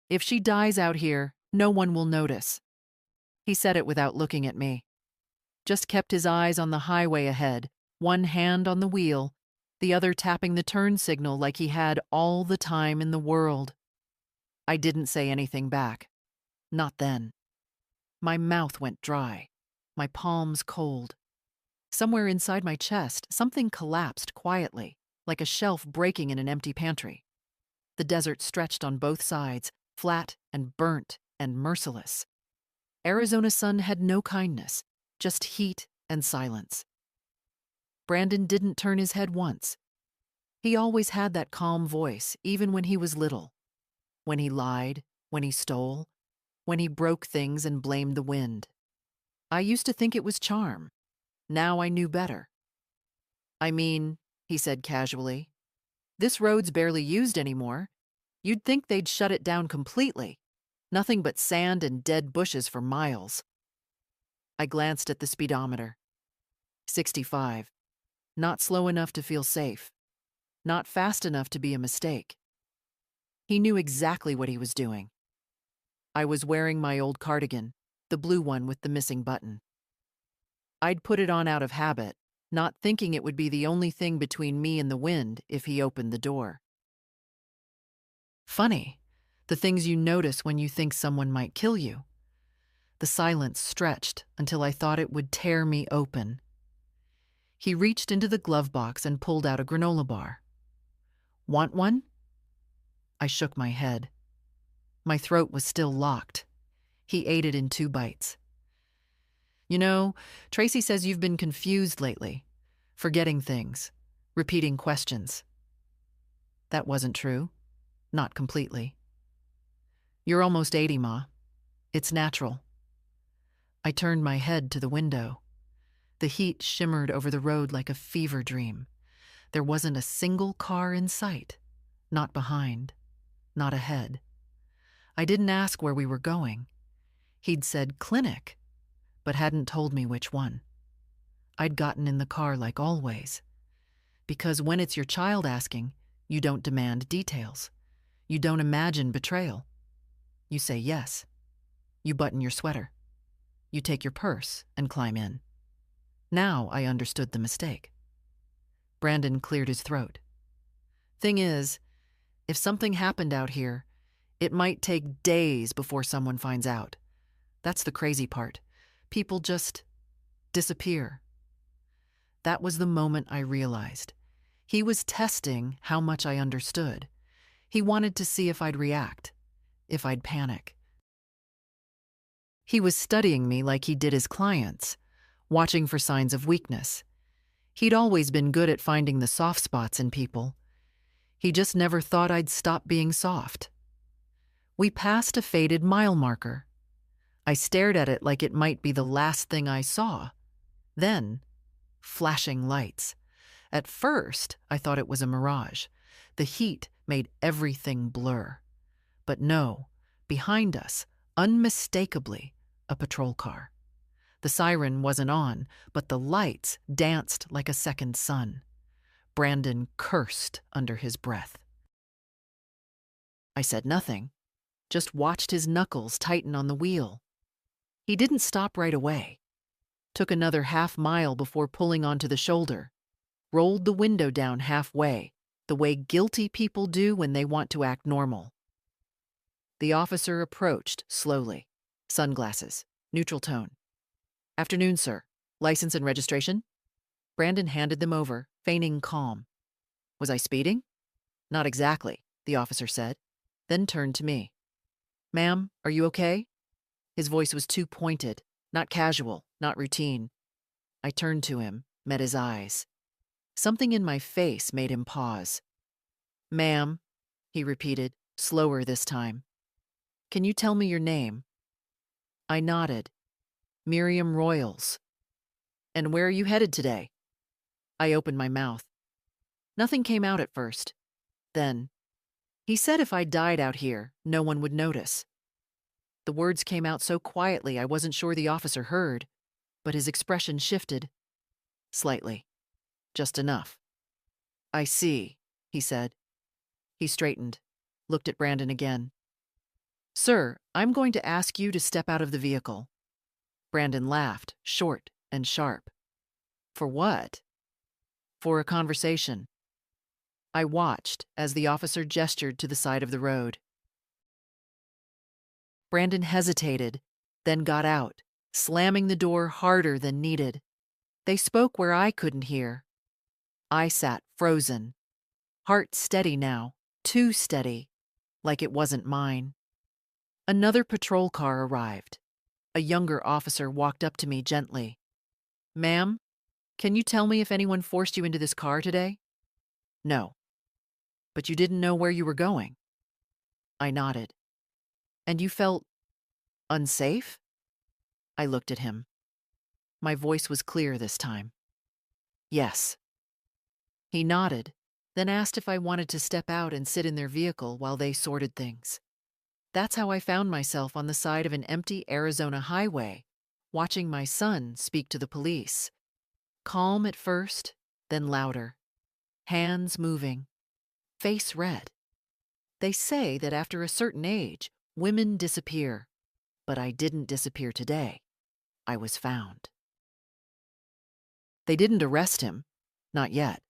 If she dies out here, no one will notice. He said it without looking at me. Just kept his eyes on the highway ahead, one hand on the wheel, the other tapping the turn signal like he had all the time in the world. I didn't say anything back. Not then. My mouth went dry, my palms cold. Somewhere inside my chest, something collapsed quietly, like a shelf breaking in an empty pantry. The desert stretched on both sides, flat and burnt and merciless. Arizona sun had no kindness, just heat and silence. Brandon didn't turn his head once. He always had that calm voice, even when he was little. When he lied, when he stole, when he broke things and blamed the wind. I used to think it was charm. Now I knew better. I mean, he said casually, this road's barely used anymore. You'd think they'd shut it down completely. Nothing but sand and dead bushes for miles. I glanced at the speedometer. 65. Not slow enough to feel safe. Not fast enough to be a mistake. He knew exactly what he was doing. I was wearing my old cardigan, the blue one with the missing button. I'd put it on out of habit, not thinking it would be the only thing between me and the wind if he opened the door. Funny, the things you notice when you think someone might kill you. The silence stretched until I thought it would tear me open. He reached into the glove box and pulled out a granola bar. Want one? I shook my head. My throat was still locked. He ate it in 2 bites. You know, Tracy says you've been confused lately, forgetting things, repeating questions. That wasn't true. Not completely. You're almost 80, Ma. It's natural. I turned my head to the window. The heat shimmered over the road like a fever dream. There wasn't a single car in sight. Not behind. Not ahead. I didn't ask where we were going. He'd said clinic, but hadn't told me which one. I'd gotten in the car like always. Because when it's your child asking, you don't demand details. You don't imagine betrayal. You say yes. You button your sweater. You take your purse and climb in. Now I understood the mistake. Brandon cleared his throat. Thing is, if something happened out here, it might take days before someone finds out. That's the crazy part. People just disappear. That was the moment I realized. He was testing how much I understood. He wanted to see if I'd react, if I'd panic. He was studying me like he did his clients, watching for signs of weakness. He'd always been good at finding the soft spots in people. He just never thought I'd stop being soft. We passed a faded mile marker. I stared at it like it might be the last thing I saw. Then, flashing lights. At first, I thought it was a mirage. The heat made everything blur. But no, behind us, unmistakably, a patrol car. The siren wasn't on, but the lights danced like a second sun. Brandon cursed under his breath. I said nothing, just watched his knuckles tighten on the wheel. He didn't stop right away. Took another half-mile before pulling onto the shoulder. Rolled the window down halfway, the way guilty people do when they want to act normal. The officer approached slowly. Sunglasses, neutral tone. Afternoon, sir. License and registration? Brandon handed them over, feigning calm. Was I speeding? Not exactly, the officer said, then turned to me. Ma'am, are you okay? His voice was too pointed, not casual, not routine. I turned to him, met his eyes. Something in my face made him pause. Ma'am, he repeated, slower this time. Can you tell me your name? I nodded. Miriam Royals. And where are you headed today? I opened my mouth. Nothing came out at first. Then, he said if I died out here, no one would notice. The words came out so quietly I wasn't sure the officer heard, but his expression shifted. Slightly. Just enough. I see, he said. He straightened, looked at Brandon again. "Sir, I'm going to ask you to step out of the vehicle." Brandon laughed, short and sharp. "For what?" "For a conversation." I watched as the officer gestured to the side of the road. Brandon hesitated, then got out, slamming the door harder than needed. They spoke where I couldn't hear. I sat frozen, heart steady now, too steady, like it wasn't mine. Another patrol car arrived. A younger officer walked up to me gently. "Ma'am, can you tell me if anyone forced you into this car today?" "No." "But you didn't know where you were going?" I nodded. "And you felt unsafe?" I looked at him. My voice was clear this time. "Yes." He nodded, then asked if I wanted to step out and sit in their vehicle while they sorted things. That's how I found myself on the side of an empty Arizona highway, watching my son speak to the police. Calm at first, then louder. Hands moving. Face red. They say that after a certain age, women disappear. But I didn't disappear today. I was found. They didn't arrest him. Not yet.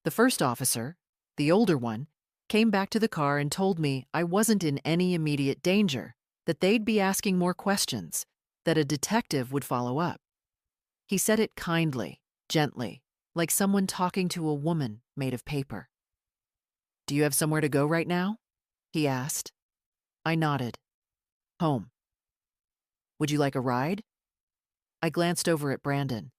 The first officer, the older one, came back to the car and told me I wasn't in any immediate danger, that they'd be asking more questions, that a detective would follow up. He said it kindly, gently, like someone talking to a woman made of paper. "Do you have somewhere to go right now?" he asked. I nodded. "Home." "Would you like a ride?" I glanced over at Brandon.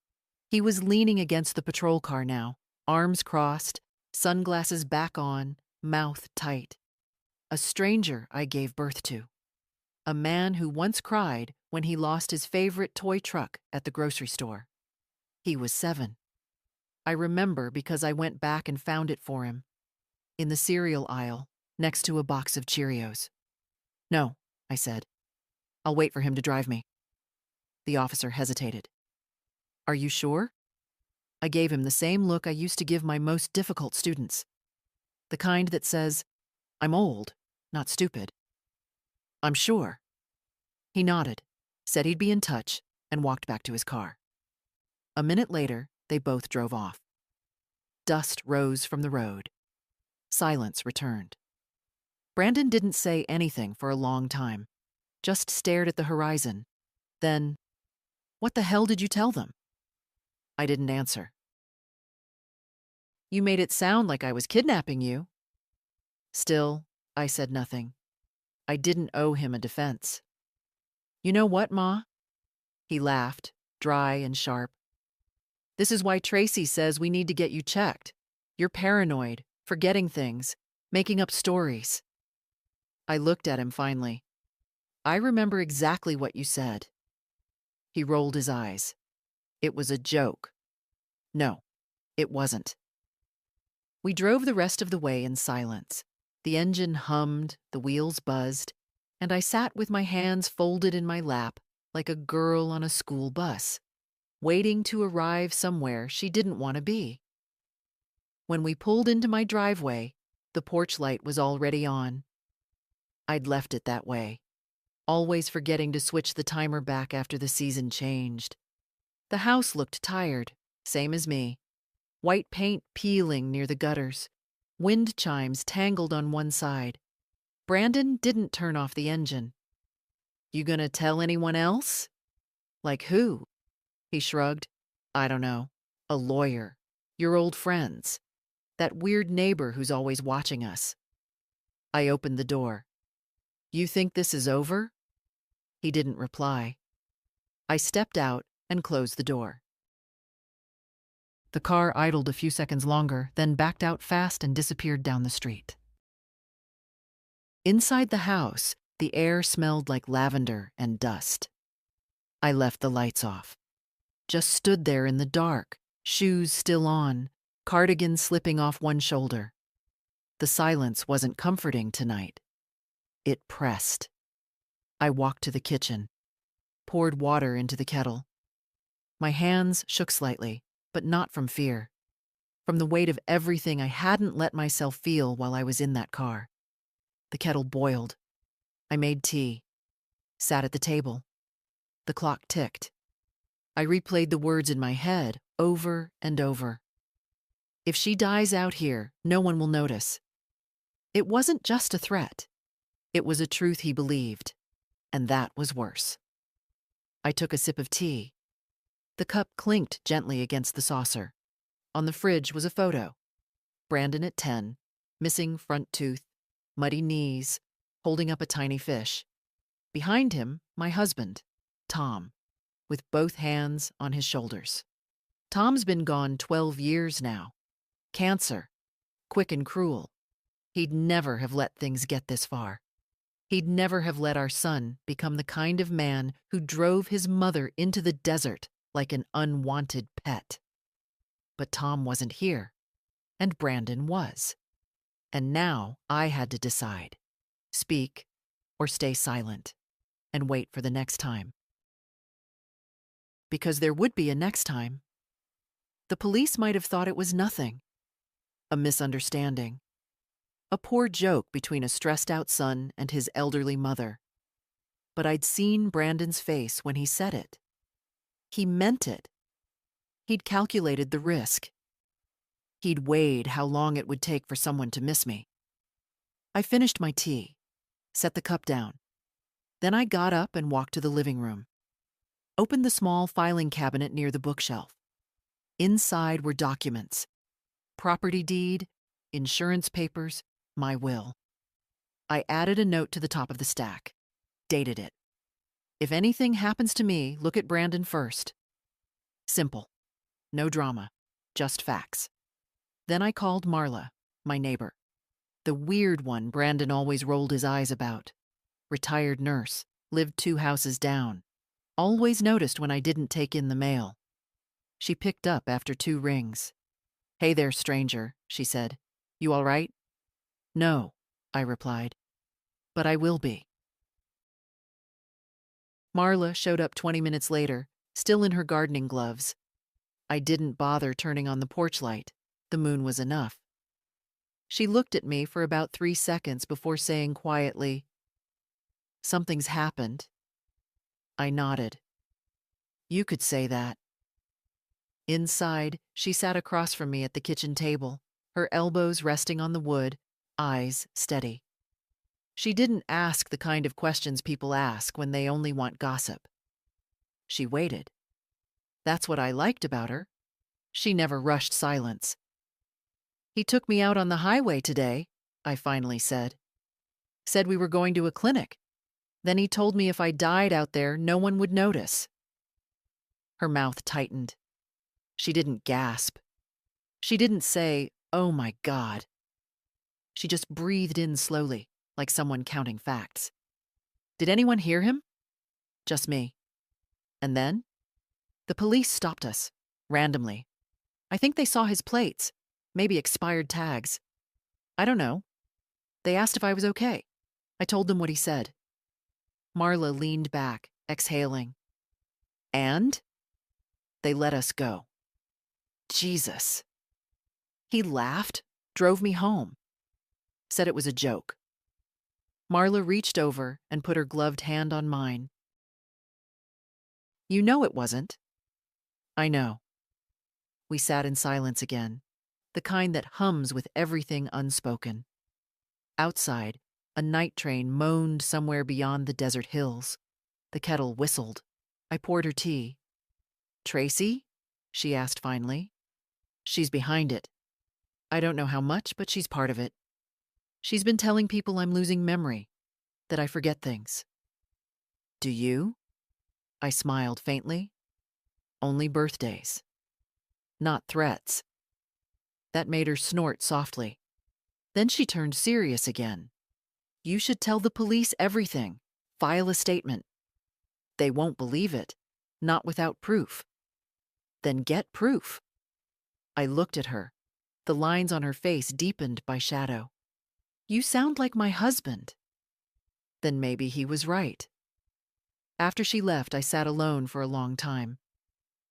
He was leaning against the patrol car now, arms crossed, sunglasses back on, mouth tight. A stranger I gave birth to. A man who once cried when he lost his favorite toy truck at the grocery store. He was 7. I remember because I went back and found it for him. In the cereal aisle, next to a box of Cheerios. "No," I said. "I'll wait for him to drive me." The officer hesitated. "Are you sure?" I gave him the same look I used to give my most difficult students. The kind that says, "I'm old, not stupid." "I'm sure." He nodded, said he'd be in touch, and walked back to his car. A minute later, they both drove off. Dust rose from the road. Silence returned. Brandon didn't say anything for a long time, just stared at the horizon. Then, "What the hell did you tell them?" I didn't answer. "You made it sound like I was kidnapping you." Still, I said nothing. I didn't owe him a defense. "You know what, Ma?" He laughed, dry and sharp. "This is why Tracy says we need to get you checked. You're paranoid, forgetting things, making up stories." I looked at him finally. "I remember exactly what you said." He rolled his eyes. "It was a joke." "No, it wasn't." We drove the rest of the way in silence. The engine hummed, the wheels buzzed, and I sat with my hands folded in my lap like a girl on a school bus, waiting to arrive somewhere she didn't want to be. When we pulled into my driveway, the porch light was already on. I'd left it that way, always forgetting to switch the timer back after the season changed. The house looked tired, same as me. White paint peeling near the gutters, wind chimes tangled on one side. Brandon didn't turn off the engine. "You gonna tell anyone else?" "Like who?" He shrugged. "I don't know. A lawyer. Your old friends. That weird neighbor who's always watching us." I opened the door. "You think this is over?" He didn't reply. I stepped out and closed the door. The car idled a few seconds longer, then backed out fast and disappeared down the street. Inside the house, the air smelled like lavender and dust. I left the lights off. Just stood there in the dark, shoes still on, cardigan slipping off one shoulder. The silence wasn't comforting tonight. It pressed. I walked to the kitchen, poured water into the kettle. My hands shook slightly, but not from fear. From the weight of everything I hadn't let myself feel while I was in that car. The kettle boiled. I made tea, sat at the table. The clock ticked. I replayed the words in my head over and over. If she dies out here, no one will notice. It wasn't just a threat. It was a truth he believed, and that was worse. I took a sip of tea. The cup clinked gently against the saucer. On the fridge was a photo. Brandon at 10, missing front tooth, muddy knees, holding up a tiny fish. Behind him, my husband, Tom, with both hands on his shoulders. Tom's been gone 12 years now. Cancer, quick and cruel. He'd never have let things get this far. He'd never have let our son become the kind of man who drove his mother into the desert like an unwanted pet. But Tom wasn't here, and Brandon was. And now I had to decide, speak or stay silent, and wait for the next time. Because there would be a next time. The police might have thought it was nothing, a misunderstanding, a poor joke between a stressed-out son and his elderly mother. But I'd seen Brandon's face when he said it. He meant it. He'd calculated the risk. He'd weighed how long it would take for someone to miss me. I finished my tea, set the cup down. Then I got up and walked to the living room. Opened the small filing cabinet near the bookshelf. Inside were documents. Property deed, insurance papers, my will. I added a note to the top of the stack. Dated it. If anything happens to me, look at Brandon first. Simple. No drama. Just facts. Then I called Marla, my neighbor. The weird one Brandon always rolled his eyes about. Retired nurse, lived 2 houses down. Always noticed when I didn't take in the mail. She picked up after 2 rings. "Hey there, stranger," she said. "You all right?" "No," I replied. "But I will be." Marla showed up 20 minutes later, still in her gardening gloves. I didn't bother turning on the porch light. The moon was enough. She looked at me for about 3 seconds before saying quietly, "Something's happened." I nodded. "You could say that." Inside, she sat across from me at the kitchen table, her elbows resting on the wood, eyes steady. She didn't ask the kind of questions people ask when they only want gossip. She waited. That's what I liked about her. She never rushed silence. "He took me out on the highway today," I finally said. "Said we were going to a clinic. Then he told me if I died out there, no one would notice." Her mouth tightened. She didn't gasp. She didn't say, "Oh my God." She just breathed in slowly, like someone counting facts. "Did anyone hear him?" "Just me." "And then?" "The police stopped us, randomly. I think they saw his plates, maybe expired tags. I don't know. They asked if I was okay. I told them what he said." Marla leaned back, exhaling. "And?" "They let us go." Jesus. He laughed, drove me home. Said it was a joke. Marla reached over and put her gloved hand on mine. "You know it wasn't." "I know." We sat in silence again, the kind that hums with everything unspoken. Outside, a night train moaned somewhere beyond the desert hills. The kettle whistled. I poured her tea. "Tracy?" she asked finally. "She's behind it. I don't know how much, but she's part of it. She's been telling people I'm losing memory, that I forget things." "Do you?" I smiled faintly. "Only birthdays. Not threats." That made her snort softly. Then she turned serious again. "You should tell the police everything. File a statement." "They won't believe it. Not without proof." "Then get proof." I looked at her. The lines on her face deepened by shadow. "You sound like my husband." Then maybe he was right. After she left, I sat alone for a long time.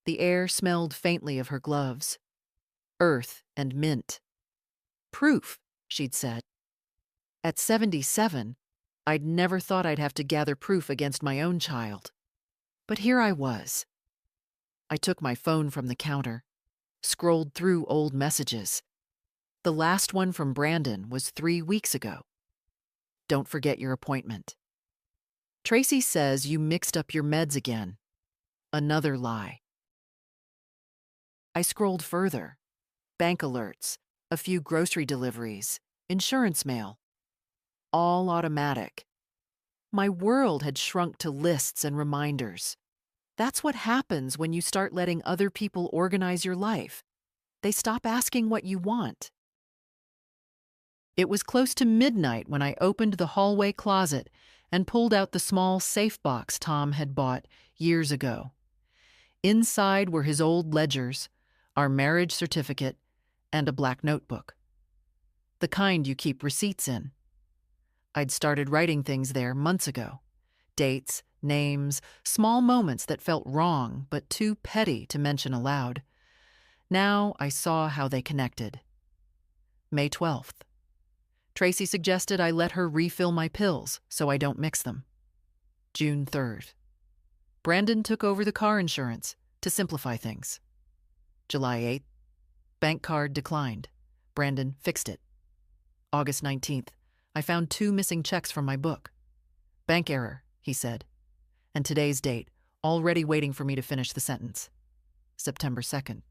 The air smelled faintly of her gloves. Earth and mint. "Proof," she'd said. At 77, I'd never thought I'd have to gather proof against my own child. But here I was. I took my phone from the counter, scrolled through old messages. The last one from Brandon was 3 weeks ago. Don't forget your appointment. Tracy says you mixed up your meds again. Another lie. I scrolled further. Bank alerts, a few grocery deliveries, insurance mail. All automatic. My world had shrunk to lists and reminders. That's what happens when you start letting other people organize your life. They stop asking what you want. It was close to midnight when I opened the hallway closet and pulled out the small safe box Tom had bought years ago. Inside were his old ledgers, our marriage certificate, and a black notebook. The kind you keep receipts in. I'd started writing things there months ago. Dates, names, small moments that felt wrong but too petty to mention aloud. Now I saw how they connected. May 12th. Tracy suggested I let her refill my pills so I don't mix them. June 3rd. Brandon took over the car insurance to simplify things. July 8th. Bank card declined. Brandon fixed it. August 19th. I found 2 missing checks from my book. Bank error, he said. And today's date, already waiting for me to finish the sentence. September 2nd.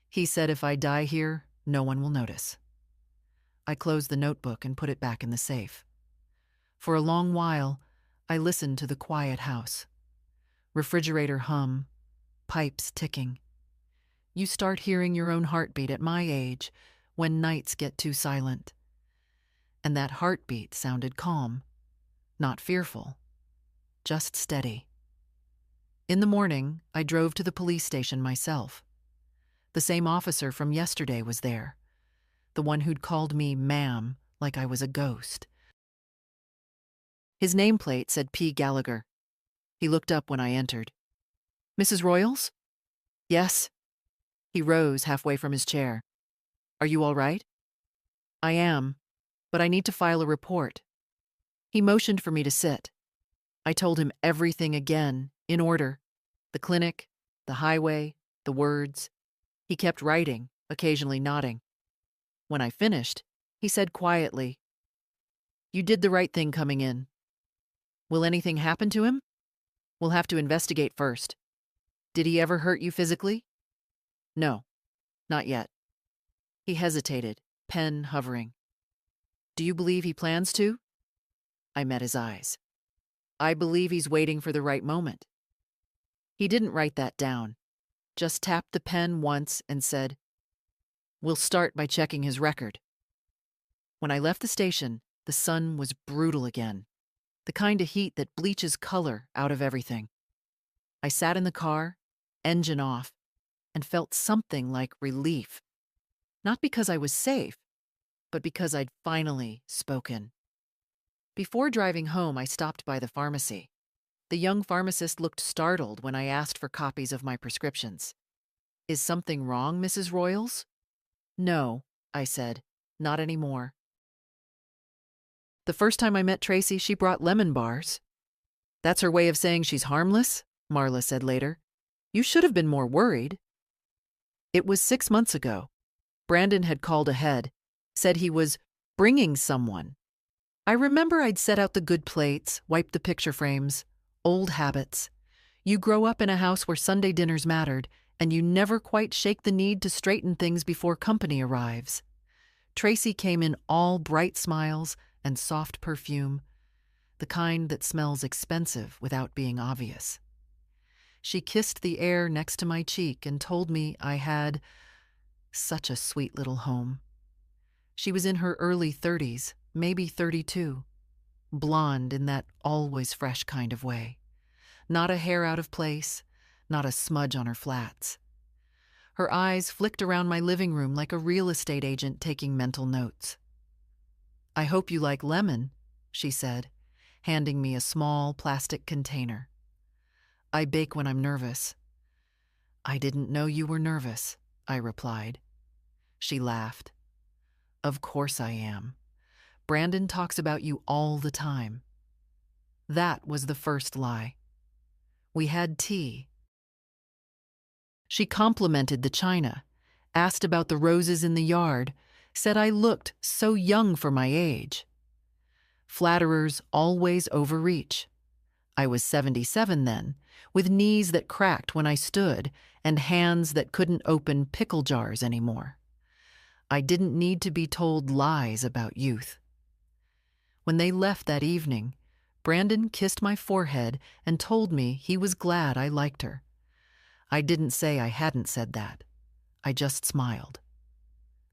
He said if I die here, no one will notice. I closed the notebook and put it back in the safe. For a long while, I listened to the quiet house. Refrigerator hum, pipes ticking. You start hearing your own heartbeat at my age when nights get too silent. And that heartbeat sounded calm, not fearful, just steady. In the morning, I drove to the police station myself. The same officer from yesterday was there, the one who'd called me ma'am like I was a ghost. His nameplate said P. Gallagher. He looked up when I entered. Mrs. Royals? Yes. He rose halfway from his chair. Are you all right? I am, but I need to file a report. He motioned for me to sit. I told him everything again, in order. The clinic, the highway, the words. He kept writing, occasionally nodding. When I finished, he said quietly, You did the right thing coming in. Will anything happen to him? We'll have to investigate first. Did he ever hurt you physically? No, not yet. He hesitated, pen hovering. Do you believe he plans to? I met his eyes. I believe he's waiting for the right moment. He didn't write that down, just tapped the pen once and said, We'll start by checking his record. When I left the station, the sun was brutal again, the kind of heat that bleaches color out of everything. I sat in the car, engine off, and felt something like relief. Not because I was safe, but because I'd finally spoken. Before driving home, I stopped by the pharmacy. The young pharmacist looked startled when I asked for copies of my prescriptions. Is something wrong, Mrs. Royals? No, I said, not anymore. The first time I met Tracy, she brought lemon bars. That's her way of saying she's harmless, Marla said later. You should have been more worried. It was 6 months ago. Brandon had called ahead, said he was bringing someone. I remember I'd set out the good plates, wiped the picture frames, old habits. You grow up in a house where Sunday dinners mattered, and you never quite shake the need to straighten things before company arrives. Tracy came in all bright smiles and soft perfume, the kind that smells expensive without being obvious. She kissed the air next to my cheek and told me I had such a sweet little home. She was in her early 30s, maybe 32, blonde in that always fresh kind of way. Not a hair out of place, not a smudge on her flats. Her eyes flicked around my living room like a real estate agent taking mental notes. I hope you like lemon, she said, handing me a small plastic container. I bake when I'm nervous. I didn't know you were nervous, I replied. She laughed. Of course I am. Brandon talks about you all the time. That was the first lie. We had tea. She complimented the china, asked about the roses in the yard, said I looked so young for my age. Flatterers always overreach. I was 77 then, with knees that cracked when I stood and hands that couldn't open pickle jars anymore. I didn't need to be told lies about youth. When they left that evening, Brandon kissed my forehead and told me he was glad I liked her. I didn't say I hadn't said that. I just smiled.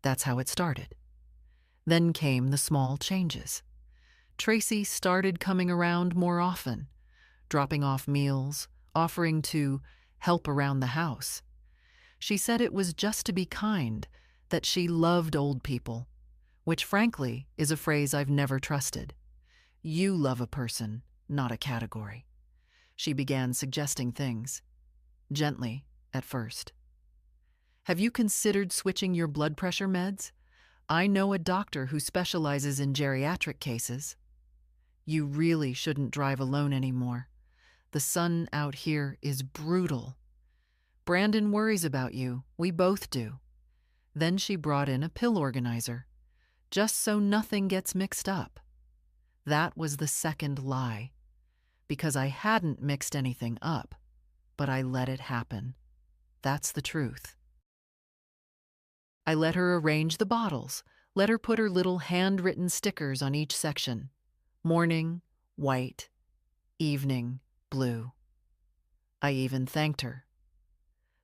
That's how it started. Then came the small changes. Tracy started coming around more often, dropping off meals, offering to help around the house. She said it was just to be kind, that she loved old people, which frankly is a phrase I've never trusted. You love a person, not a category. She began suggesting things, gently at first. Have you considered switching your blood pressure meds? I know a doctor who specializes in geriatric cases. You really shouldn't drive alone anymore. The sun out here is brutal. Brandon worries about you. We both do. Then she brought in a pill organizer, just so nothing gets mixed up. That was the second lie, because I hadn't mixed anything up, but I let it happen. That's the truth. I let her arrange the bottles, let her put her little handwritten stickers on each section. Morning, white, evening, blue. I even thanked her.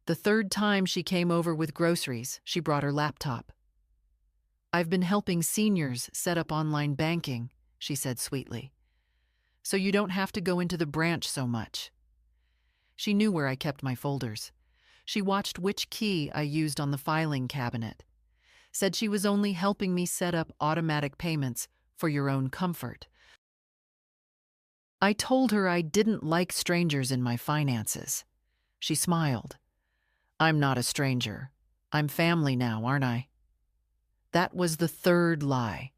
The third time she came over with groceries, she brought her laptop. I've been helping seniors set up online banking, she said sweetly, so you don't have to go into the branch so much. She knew where I kept my folders. She watched which key I used on the filing cabinet, said she was only helping me set up automatic payments for your own comfort. I told her I didn't like strangers in my finances. She smiled. I'm not a stranger. I'm family now, aren't I? That was the third lie.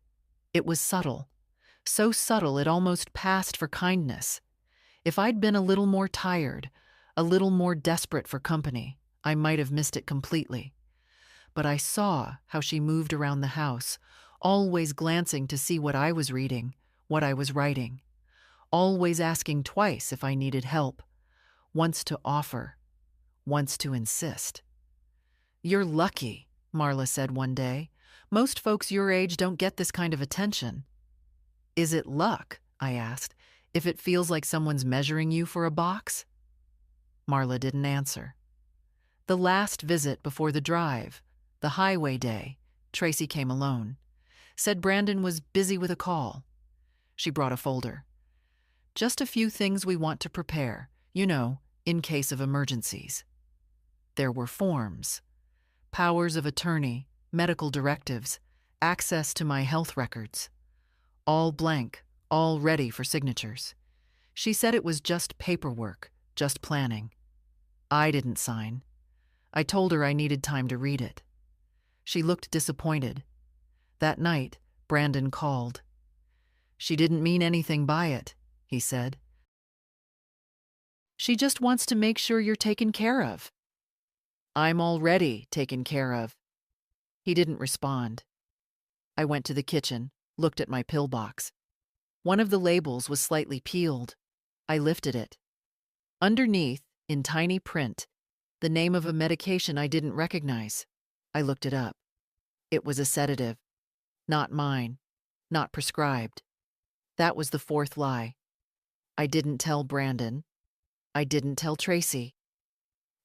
It was subtle. So subtle it almost passed for kindness. If I'd been a little more tired, a little more desperate for company, I might have missed it completely. But I saw how she moved around the house, always glancing to see what I was reading, what I was writing, always asking twice if I needed help, once to offer, once to insist. You're lucky, Marla said one day. Most folks your age don't get this kind of attention. Is it luck, I asked, if it feels like someone's measuring you for a box? Marla didn't answer. The last visit before the drive, the highway day, Tracy came alone. Said Brandon was busy with a call. She brought a folder. Just a few things we want to prepare, in case of emergencies. There were forms, powers of attorney, medical directives, access to my health records. All blank, all ready for signatures. She said it was just paperwork, just planning. I didn't sign. I told her I needed time to read it. She looked disappointed. That night, Brandon called. She didn't mean anything by it, he said. She just wants to make sure you're taken care of. I'm already taken care of. He didn't respond. I went to the kitchen, looked at my pill box. One of the labels was slightly peeled. I lifted it. Underneath, in tiny print, the name of a medication I didn't recognize. I looked it up. It was a sedative. Not mine. Not prescribed. That was the fourth lie. I didn't tell Brandon. I didn't tell Tracy.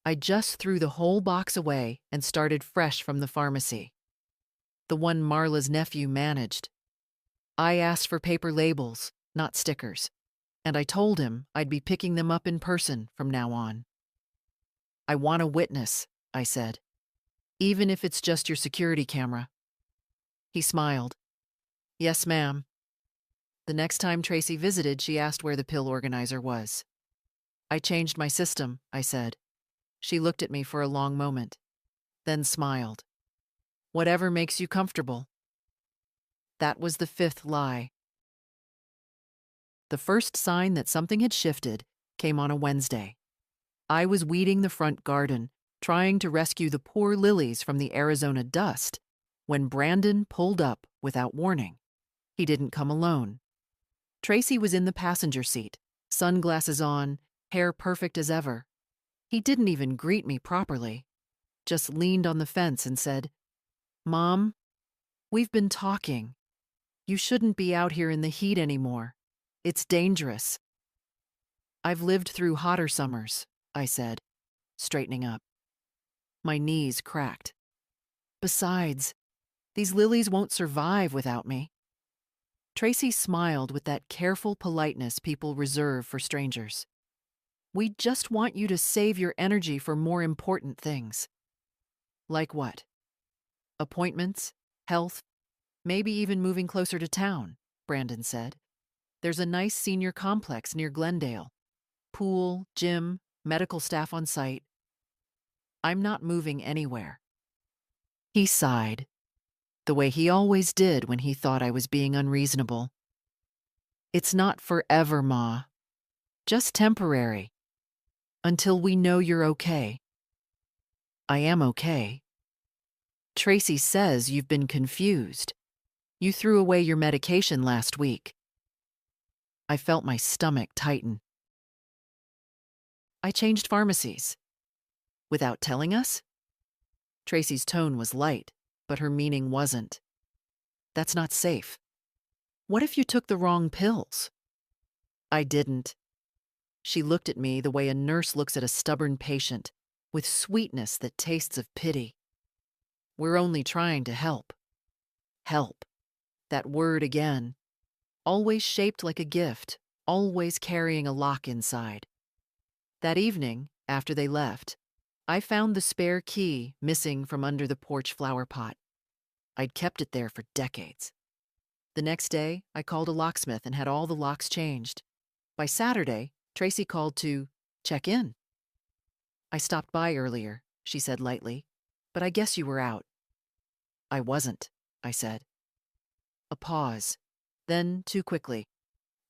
I just threw the whole box away and started fresh from the pharmacy. The one Marla's nephew managed. I asked for paper labels, not stickers, and I told him I'd be picking them up in person from now on. I want a witness, I said, even if it's just your security camera. He smiled. Yes, ma'am. The next time Tracy visited, she asked where the pill organizer was. I changed my system, I said. She looked at me for a long moment, then smiled. Whatever makes you comfortable. That was the fifth lie. The first sign that something had shifted came on a Wednesday. I was weeding the front garden, trying to rescue the poor lilies from the Arizona dust, when Brandon pulled up without warning. He didn't come alone. Tracy was in the passenger seat, sunglasses on, hair perfect as ever. He didn't even greet me properly, just leaned on the fence and said, "Mom, we've been talking. You shouldn't be out here in the heat anymore. It's dangerous." "I've lived through hotter summers," I said, straightening up. My knees cracked. "Besides, these lilies won't survive without me." Tracy smiled with that careful politeness people reserve for strangers. "We just want you to save your energy for more important things." "Like what?" "Appointments, health, maybe even moving closer to town," Brandon said. "There's a nice senior complex near Glendale. Pool, gym, medical staff on site. I'm not moving anywhere." He sighed, the way he always did when he thought I was being unreasonable. "It's not forever, Ma. Just temporary. Until we know you're okay." "I am okay." "Tracy says you've been confused. You threw away your medication last week." I felt my stomach tighten. "I changed pharmacies." "Without telling us?" Tracy's tone was light, but her meaning wasn't. "That's not safe." "What if you took the wrong pills?" "I didn't." She looked at me the way a nurse looks at a stubborn patient, with sweetness that tastes of pity. "We're only trying to help." Help. That word again. Always shaped like a gift, always carrying a lock inside. That evening, after they left, I found the spare key missing from under the porch flower pot. I'd kept it there for decades. The next day, I called a locksmith and had all the locks changed. By Saturday, Tracy called to check in. "I stopped by earlier," she said lightly, "but I guess you were out." "I wasn't," I said. A pause. Then, too quickly,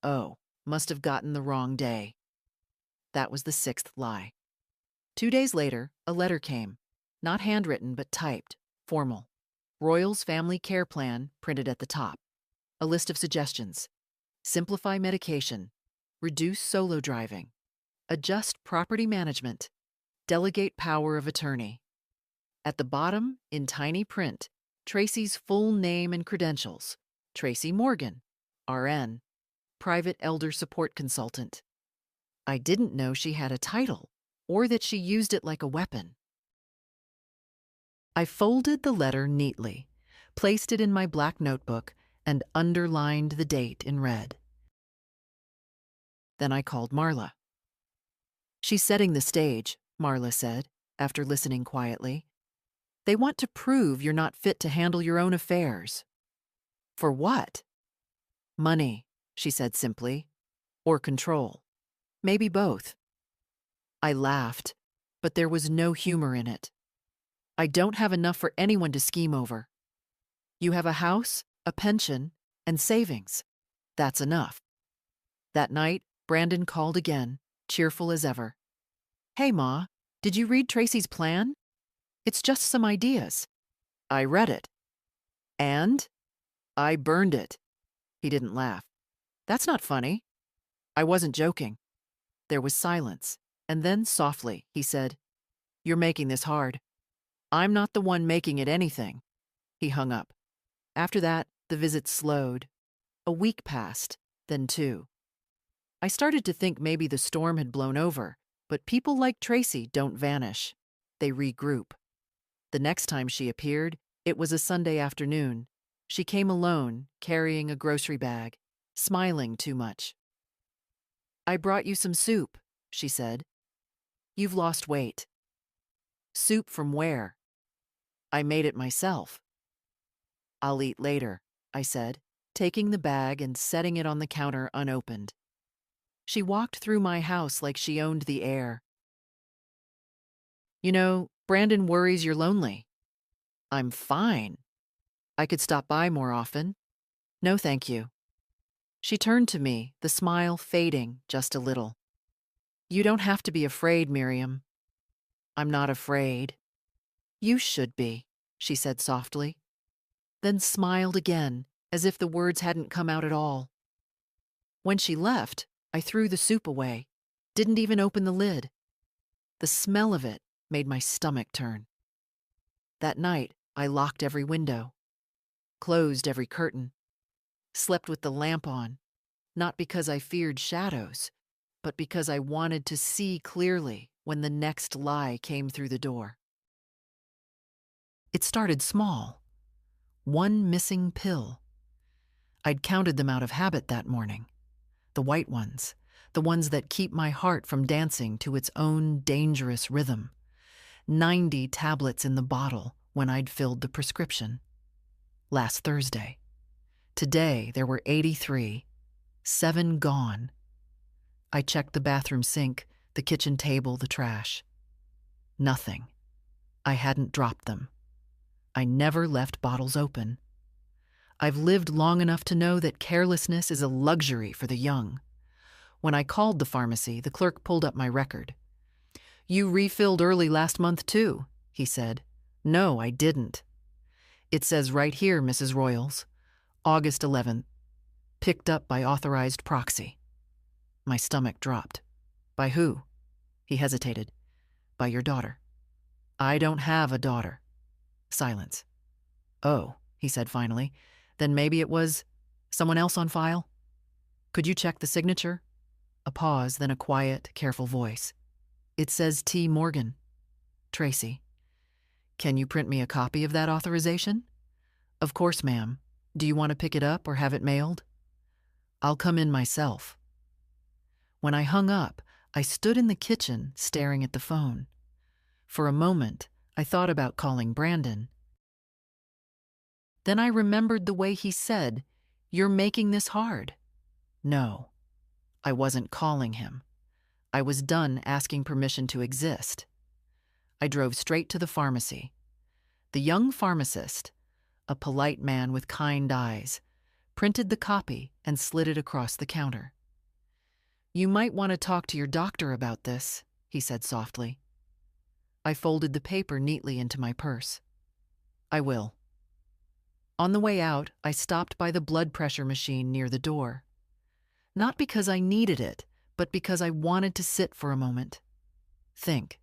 "Oh, must have gotten the wrong day." That was the sixth lie. 2 days later, a letter came. Not handwritten, but typed, formal. Royals Family Care Plan printed at the top. A list of suggestions. Simplify medication. Reduce solo driving. Adjust property management. Delegate power of attorney. At the bottom, in tiny print, Tracy's full name and credentials. Tracy Morgan, RN, Private Elder Support Consultant. I didn't know she had a title, or that she used it like a weapon. I folded the letter neatly, placed it in my black notebook, and underlined the date in red. Then I called Marla. "She's setting the stage," Marla said, after listening quietly. "They want to prove you're not fit to handle your own affairs." "For what?" "Money," she said simply. "Or control. Maybe both." I laughed, but there was no humor in it. "I don't have enough for anyone to scheme over. You have a house, a pension, and savings. That's enough." That night, Brandon called again, cheerful as ever. "Hey, Ma, did you read Tracy's plan? It's just some ideas." "I read it." "And?" "I burned it." He didn't laugh. "That's not funny." I wasn't joking. There was silence, and then softly, he said, "You're making this hard. I'm not the one making it anything." He hung up. After that, the visit slowed. A week passed, then 2. I started to think maybe the storm had blown over, but people like Tracy don't vanish. They regroup. The next time she appeared, it was a Sunday afternoon. She came alone, carrying a grocery bag, smiling too much. "I brought you some soup," she said. "You've lost weight." "Soup from where?" "I made it myself." "I'll eat later," I said, taking the bag and setting it on the counter unopened. She walked through my house like she owned the air. "You know, Brandon worries you're lonely." "I'm fine. I could stop by more often." No, thank you. She turned to me, the smile fading just a little. You don't have to be afraid, Miriam. I'm not afraid. You should be, she said softly, then smiled again, as if the words hadn't come out at all. When she left, I threw the soup away, didn't even open the lid. The smell of it made my stomach turn. That night, I locked every window, closed every curtain, slept with the lamp on, not because I feared shadows, but because I wanted to see clearly when the next lie came through the door. It started small. One missing pill. I'd counted them out of habit that morning. The white ones, the ones that keep my heart from dancing to its own dangerous rhythm. 90 tablets in the bottle when I'd filled the prescription. Last Thursday. Today there were 83, 7 gone. I checked the bathroom sink, the kitchen table, the trash. Nothing. I hadn't dropped them. I never left bottles open. I've lived long enough to know that carelessness is a luxury for the young. When I called the pharmacy, the clerk pulled up my record. You refilled early last month too, he said. No, I didn't. It says right here, Mrs. Royals, August 11th, picked up by authorized proxy. My stomach dropped. By who? He hesitated. By your daughter. I don't have a daughter. Silence. Oh, he said finally. Then maybe it was someone else on file? Could you check the signature? A pause, then a quiet, careful voice. It says T. Morgan. Tracy. Can you print me a copy of that authorization? Of course, ma'am. Do you want to pick it up or have it mailed? I'll come in myself. When I hung up, I stood in the kitchen staring at the phone. For a moment, I thought about calling Brandon. Then I remembered the way he said, "You're making this hard." No, I wasn't calling him. I was done asking permission to exist. I drove straight to the pharmacy. The young pharmacist, a polite man with kind eyes, printed the copy and slid it across the counter. You might want to talk to your doctor about this, he said softly. I folded the paper neatly into my purse. I will. On the way out, I stopped by the blood pressure machine near the door. Not because I needed it, but because I wanted to sit for a moment. Think.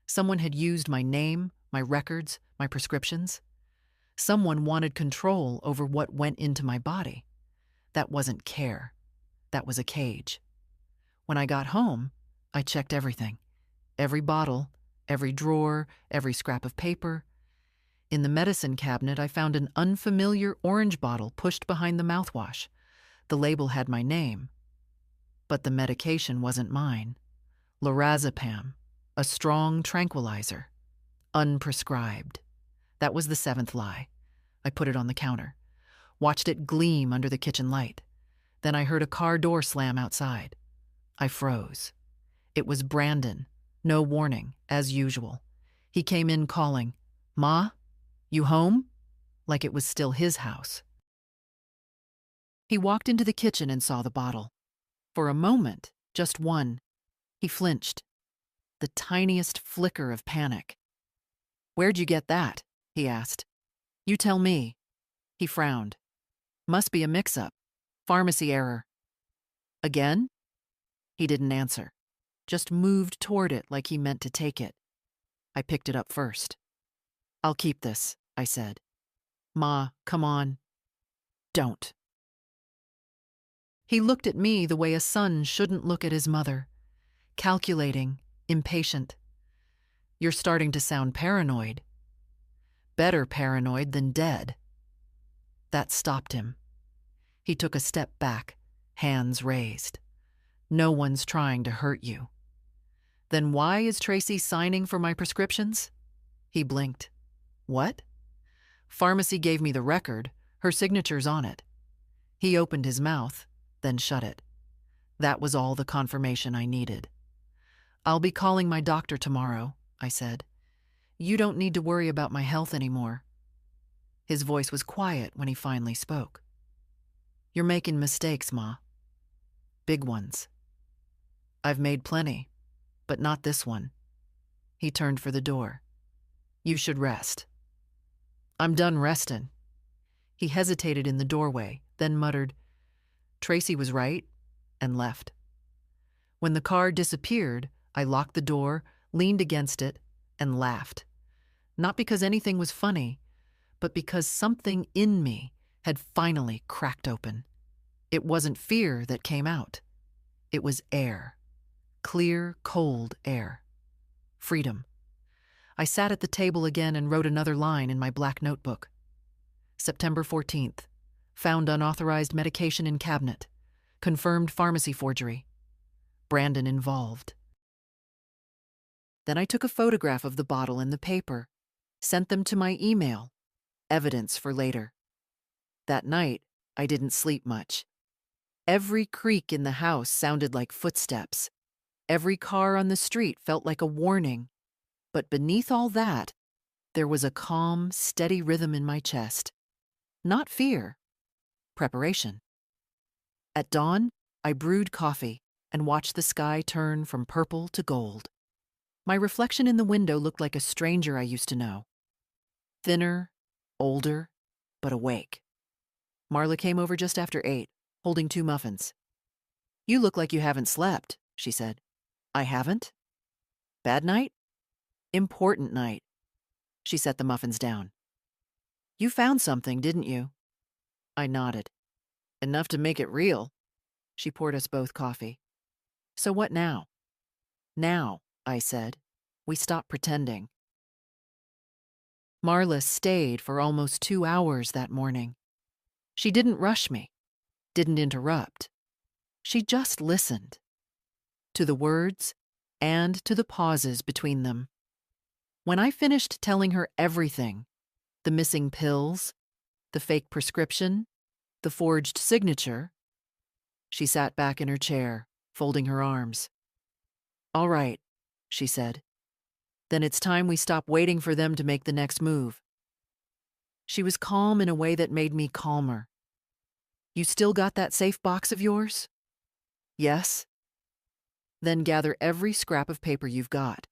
Someone had used my name, my records, my prescriptions. Someone wanted control over what went into my body. That wasn't care. That was a cage. When I got home, I checked everything. Every bottle, every drawer, every scrap of paper. In the medicine cabinet, I found an unfamiliar orange bottle pushed behind the mouthwash. The label had my name. But the medication wasn't mine. Lorazepam, a strong tranquilizer. Unprescribed. That was the 7th lie. I put it on the counter. Watched it gleam under the kitchen light. Then I heard a car door slam outside. I froze. It was Brandon. No warning, as usual. He came in calling, "Ma? You home?" Like it was still his house. He walked into the kitchen and saw the bottle. For a moment, just one, he flinched. The tiniest flicker of panic. "Where'd you get that?" he asked. "You tell me." He frowned. "Must be a mix-up. Pharmacy error." "Again?" He didn't answer, just moved toward it like he meant to take it. I picked it up first. "I'll keep this," I said. "Ma, come on." "Don't." He looked at me the way a son shouldn't look at his mother. Calculating, impatient. "You're starting to sound paranoid." Better paranoid than dead. That stopped him. He took a step back, hands raised. "No one's trying to hurt you." "Then why is Tracy signing for my prescriptions?" He blinked. "What?" "Pharmacy gave me the record. Her signature's on it." He opened his mouth, then shut it. That was all the confirmation I needed. "I'll be calling my doctor tomorrow," I said. "You don't need to worry about my health anymore." His voice was quiet when he finally spoke. You're making mistakes, Ma. Big ones. I've made plenty, but not this one. He turned for the door. You should rest. I'm done restin'. He hesitated in the doorway, then muttered, Tracy was right, and left. When the car disappeared, I locked the door, leaned against it, and laughed. Not because anything was funny, but because something in me had finally cracked open. It wasn't fear that came out. It was air. Clear, cold air. Freedom. I sat at the table again and wrote another line in my black notebook. September 14th. Found unauthorized medication in cabinet. Confirmed pharmacy forgery. Brandon involved. Then I took a photograph of the bottle and the paper, sent them to my email. Evidence for later. That night, I didn't sleep much. Every creak in the house sounded like footsteps. Every car on the street felt like a warning. But beneath all that, there was a calm, steady rhythm in my chest. Not fear. Preparation. At dawn, I brewed coffee and watched the sky turn from purple to gold. My reflection in the window looked like a stranger I used to know. Thinner, older, but awake. Marla came over just after 8, holding 2 muffins. You look like you haven't slept, she said. I haven't? Bad night? Important night. She set the muffins down. You found something, didn't you? I nodded. Enough to make it real. She poured us both coffee. So what now? Now, I said. We stop pretending. Marla stayed for almost 2 hours that morning. She didn't rush me, didn't interrupt. She just listened. To the words and to the pauses between them. When I finished telling her everything, the missing pills, the fake prescription, the forged signature, she sat back in her chair, folding her arms. All right, she said. Then it's time we stop waiting for them to make the next move. She was calm in a way that made me calmer. You still got that safe box of yours? Yes. Then gather every scrap of paper you've got.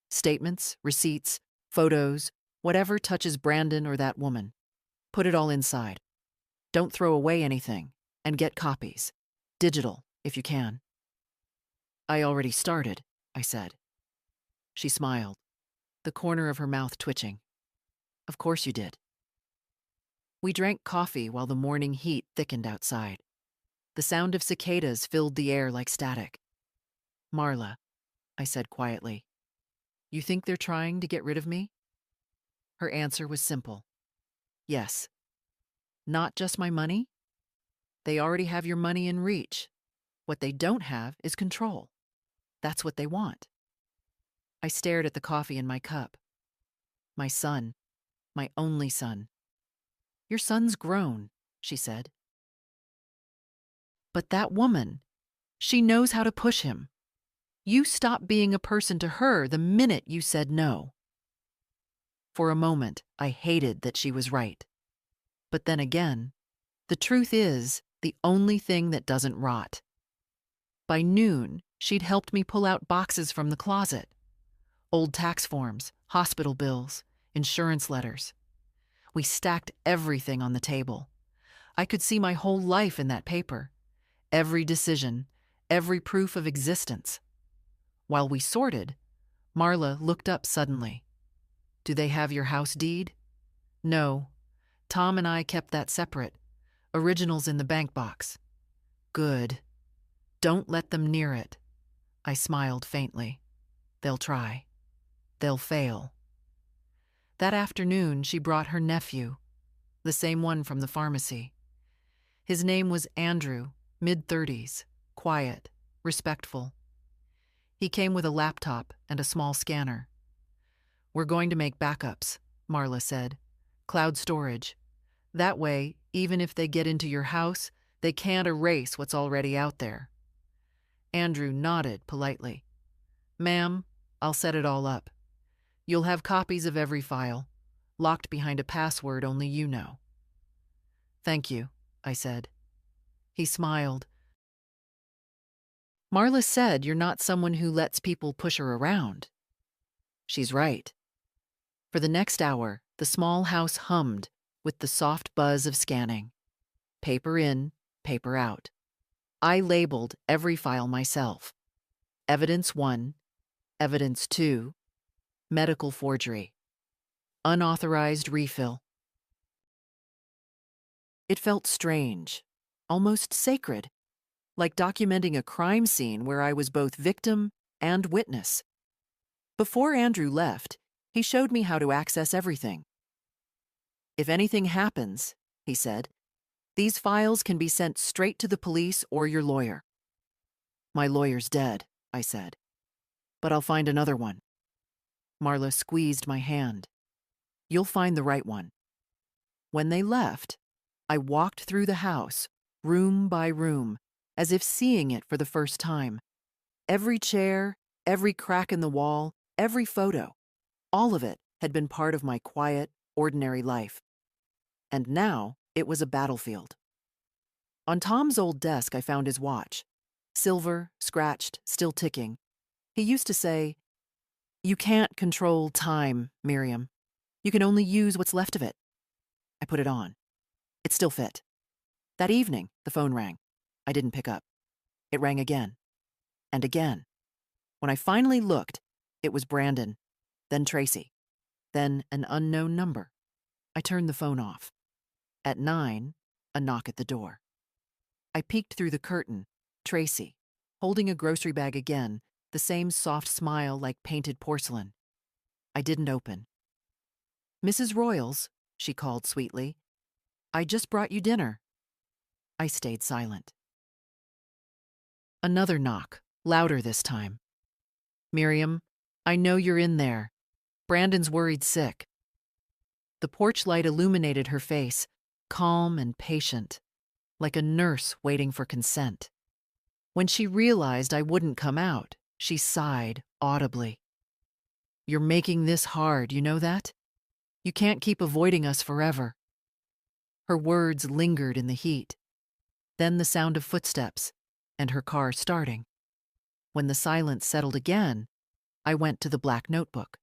Statements, receipts, photos, whatever touches Brandon or that woman. Put it all inside. Don't throw away anything, and get copies. Digital, if you can. I already started, I said. She smiled, the corner of her mouth twitching. Of course you did. We drank coffee while the morning heat thickened outside. The sound of cicadas filled the air like static. Marla, I said quietly, you think they're trying to get rid of me? Her answer was simple. Yes. Not just my money? They already have your money in reach. What they don't have is control. That's what they want. I stared at the coffee in my cup. My son. My only son. Your son's grown, she said. But that woman, she knows how to push him. You stopped being a person to her the minute you said no. For a moment, I hated that she was right. But then again, the truth is the only thing that doesn't rot. By noon, she'd helped me pull out boxes from the closet. Old tax forms, hospital bills, insurance letters. We stacked everything on the table. I could see my whole life in that paper. Every decision, every proof of existence. While we sorted, Marla looked up suddenly. Do they have your house deed? No. Tom and I kept that separate. Originals in the bank box. Good. Don't let them near it. I smiled faintly. They'll try. They'll fail. That afternoon, she brought her nephew, the same one from the pharmacy. His name was Andrew, mid-30s, quiet, respectful. He came with a laptop and a small scanner. We're going to make backups, Marla said. Cloud storage. That way, even if they get into your house, they can't erase what's already out there. Andrew nodded politely. Ma'am, I'll set it all up. You'll have copies of every file, locked behind a password only you know. Thank you, I said. He smiled. Marla said you're not someone who lets people push her around. She's right. For the next hour, the small house hummed with the soft buzz of scanning. Paper in, paper out. I labeled every file myself. Evidence 1, Evidence 2, medical forgery, unauthorized refill. It felt strange, almost sacred, like documenting a crime scene where I was both victim and witness. Before Andrew left, he showed me how to access everything. If anything happens, he said, these files can be sent straight to the police or your lawyer. My lawyer's dead, I said, but I'll find another one. Marla squeezed my hand. You'll find the right one. When they left, I walked through the house, room by room, as if seeing it for the first time. Every chair, every crack in the wall, every photo, all of it had been part of my quiet, ordinary life. And now it was a battlefield. On Tom's old desk, I found his watch. Silver, scratched, still ticking. He used to say, "You can't control time, Miriam. You can only use what's left of it." I put it on. It still fit. That evening, the phone rang. I didn't pick up. It rang again. And again. When I finally looked, it was Brandon, then Tracy, then an unknown number. I turned the phone off. At 9, a knock at the door. I peeked through the curtain. Tracy, holding a grocery bag again, the same soft smile like painted porcelain. I didn't open. "Mrs. Royals," she called sweetly. "I just brought you dinner." I stayed silent. Another knock, louder this time. "Miriam, I know you're in there. Brandon's worried sick." The porch light illuminated her face, calm and patient, like a nurse waiting for consent. When she realized I wouldn't come out, she sighed audibly. "You're making this hard, you know that? You can't keep avoiding us forever." Her words lingered in the heat. Then the sound of footsteps and her car starting. When the silence settled again, I went to the black notebook.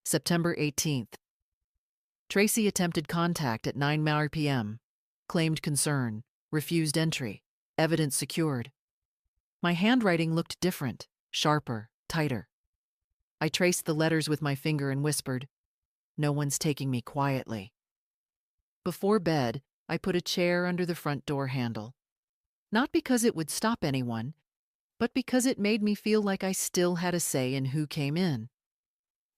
September 18th. Tracy attempted contact at 9 p.m., claimed concern, refused entry, evidence secured. My handwriting looked different, sharper, tighter. I traced the letters with my finger and whispered, "No one's taking me quietly." Before bed, I put a chair under the front door handle. Not because it would stop anyone, but because it made me feel like I still had a say in who came in.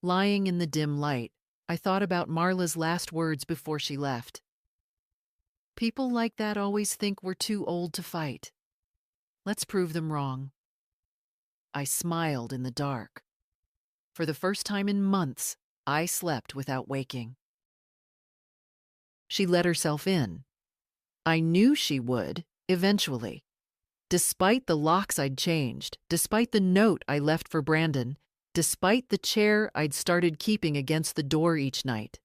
Lying in the dim light, I thought about Marla's last words before she left. "People like that always think we're too old to fight. Let's prove them wrong." I smiled in the dark. For the first time in months, I slept without waking. She let herself in. I knew she would, eventually. Despite the locks I'd changed, despite the note I left for Brandon, despite the chair I'd started keeping against the door each night.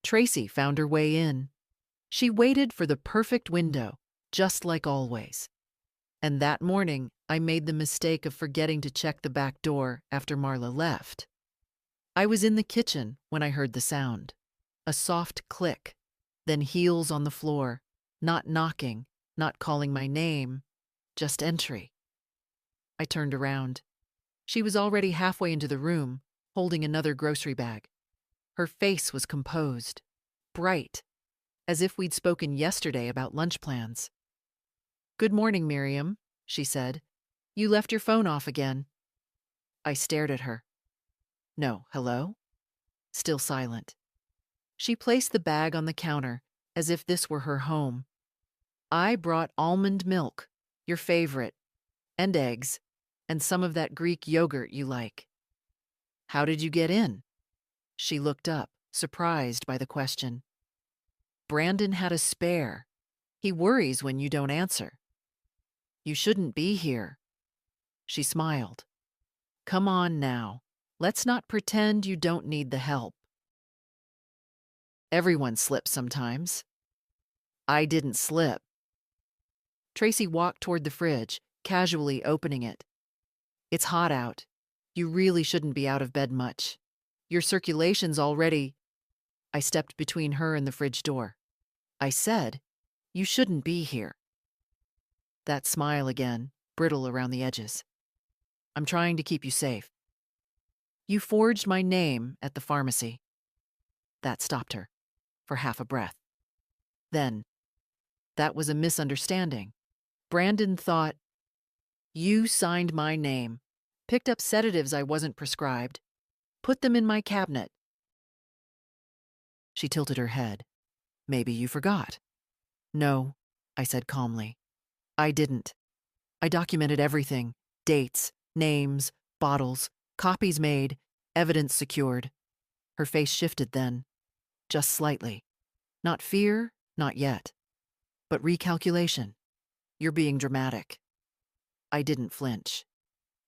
Tracy found her way in. She waited for the perfect window, just like always. And that morning, I made the mistake of forgetting to check the back door after Marla left. I was in the kitchen when I heard the sound. A soft click, then heels on the floor, not knocking, not calling my name, just entry. I turned around. She was already halfway into the room, holding another grocery bag. Her face was composed, bright, as if we'd spoken yesterday about lunch plans. "Good morning, Miriam," she said. "You left your phone off again." I stared at her. "No, hello?" Still silent. She placed the bag on the counter, as if this were her home. "I brought almond milk, your favorite, and eggs, and some of that Greek yogurt you like." "How did you get in?" She looked up, surprised by the question. "Brandon had a spare. He worries when you don't answer." "You shouldn't be here." She smiled. "Come on now. Let's not pretend you don't need the help." Everyone slips sometimes. I didn't slip. Tracy walked toward the fridge, casually opening it. It's hot out. You really shouldn't be out of bed much. Your circulation's already. I stepped between her and the fridge door. I said, you shouldn't be here. That smile again, brittle around the edges. I'm trying to keep you safe. You forged my name at the pharmacy. That stopped her, for half a breath. Then, that was a misunderstanding. Brandon thought, you signed my name, picked up sedatives I wasn't prescribed, put them in my cabinet. She tilted her head. Maybe you forgot. No, I said calmly. I didn't. I documented everything. Dates, names, bottles, copies made, evidence secured. Her face shifted then, just slightly. Not fear, not yet. But recalculation. You're being dramatic. I didn't flinch.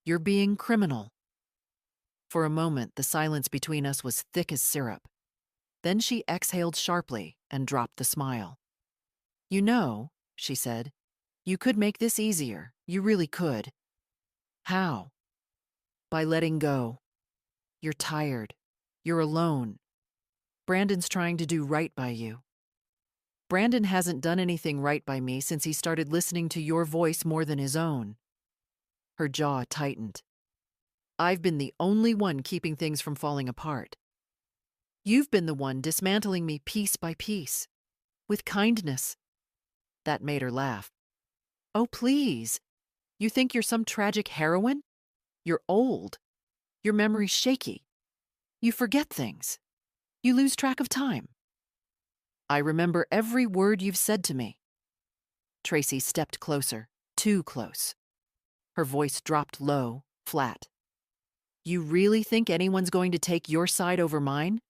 You're being criminal. For a moment, the silence between us was thick as syrup. Then she exhaled sharply and dropped the smile. You know, she said, you could make this easier. You really could. How? By letting go. You're tired. You're alone. Brandon's trying to do right by you. Brandon hasn't done anything right by me since he started listening to your voice more than his own. Her jaw tightened. I've been the only one keeping things from falling apart. You've been the one dismantling me piece by piece, with kindness. That made her laugh. Oh, please. You think you're some tragic heroine? You're old. Your memory's shaky. You forget things. You lose track of time. I remember every word you've said to me. Tracy stepped closer, too close. Her voice dropped low, flat. You really think anyone's going to take your side over mine?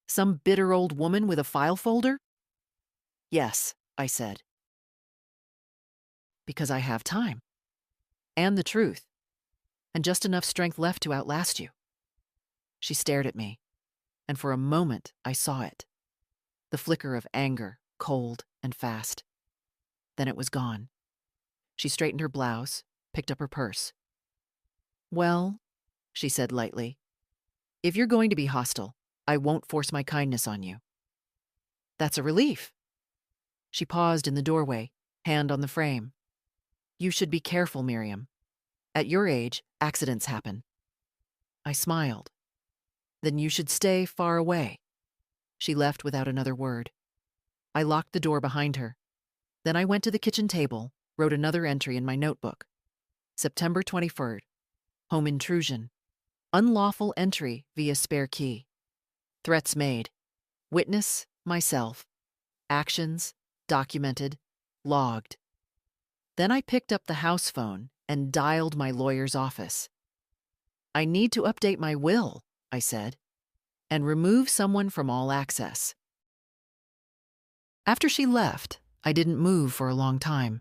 Some bitter old woman with a file folder? Yes, I said. Because I have time. And the truth. And just enough strength left to outlast you. She stared at me, and for a moment I saw it. The flicker of anger, cold and fast. Then it was gone. She straightened her blouse, picked up her purse. Well, she said lightly, if you're going to be hostile, I won't force my kindness on you. That's a relief. She paused in the doorway, hand on the frame. You should be careful, Miriam. At your age, accidents happen. I smiled. Then you should stay far away. She left without another word. I locked the door behind her. Then I went to the kitchen table, wrote another entry in my notebook. September 23rd. Home intrusion. Unlawful entry via spare key. Threats made. Witness, myself. Actions, documented, logged. Then I picked up the house phone and dialed my lawyer's office. I need to update my will, I said, and remove someone from all access. After she left, I didn't move for a long time.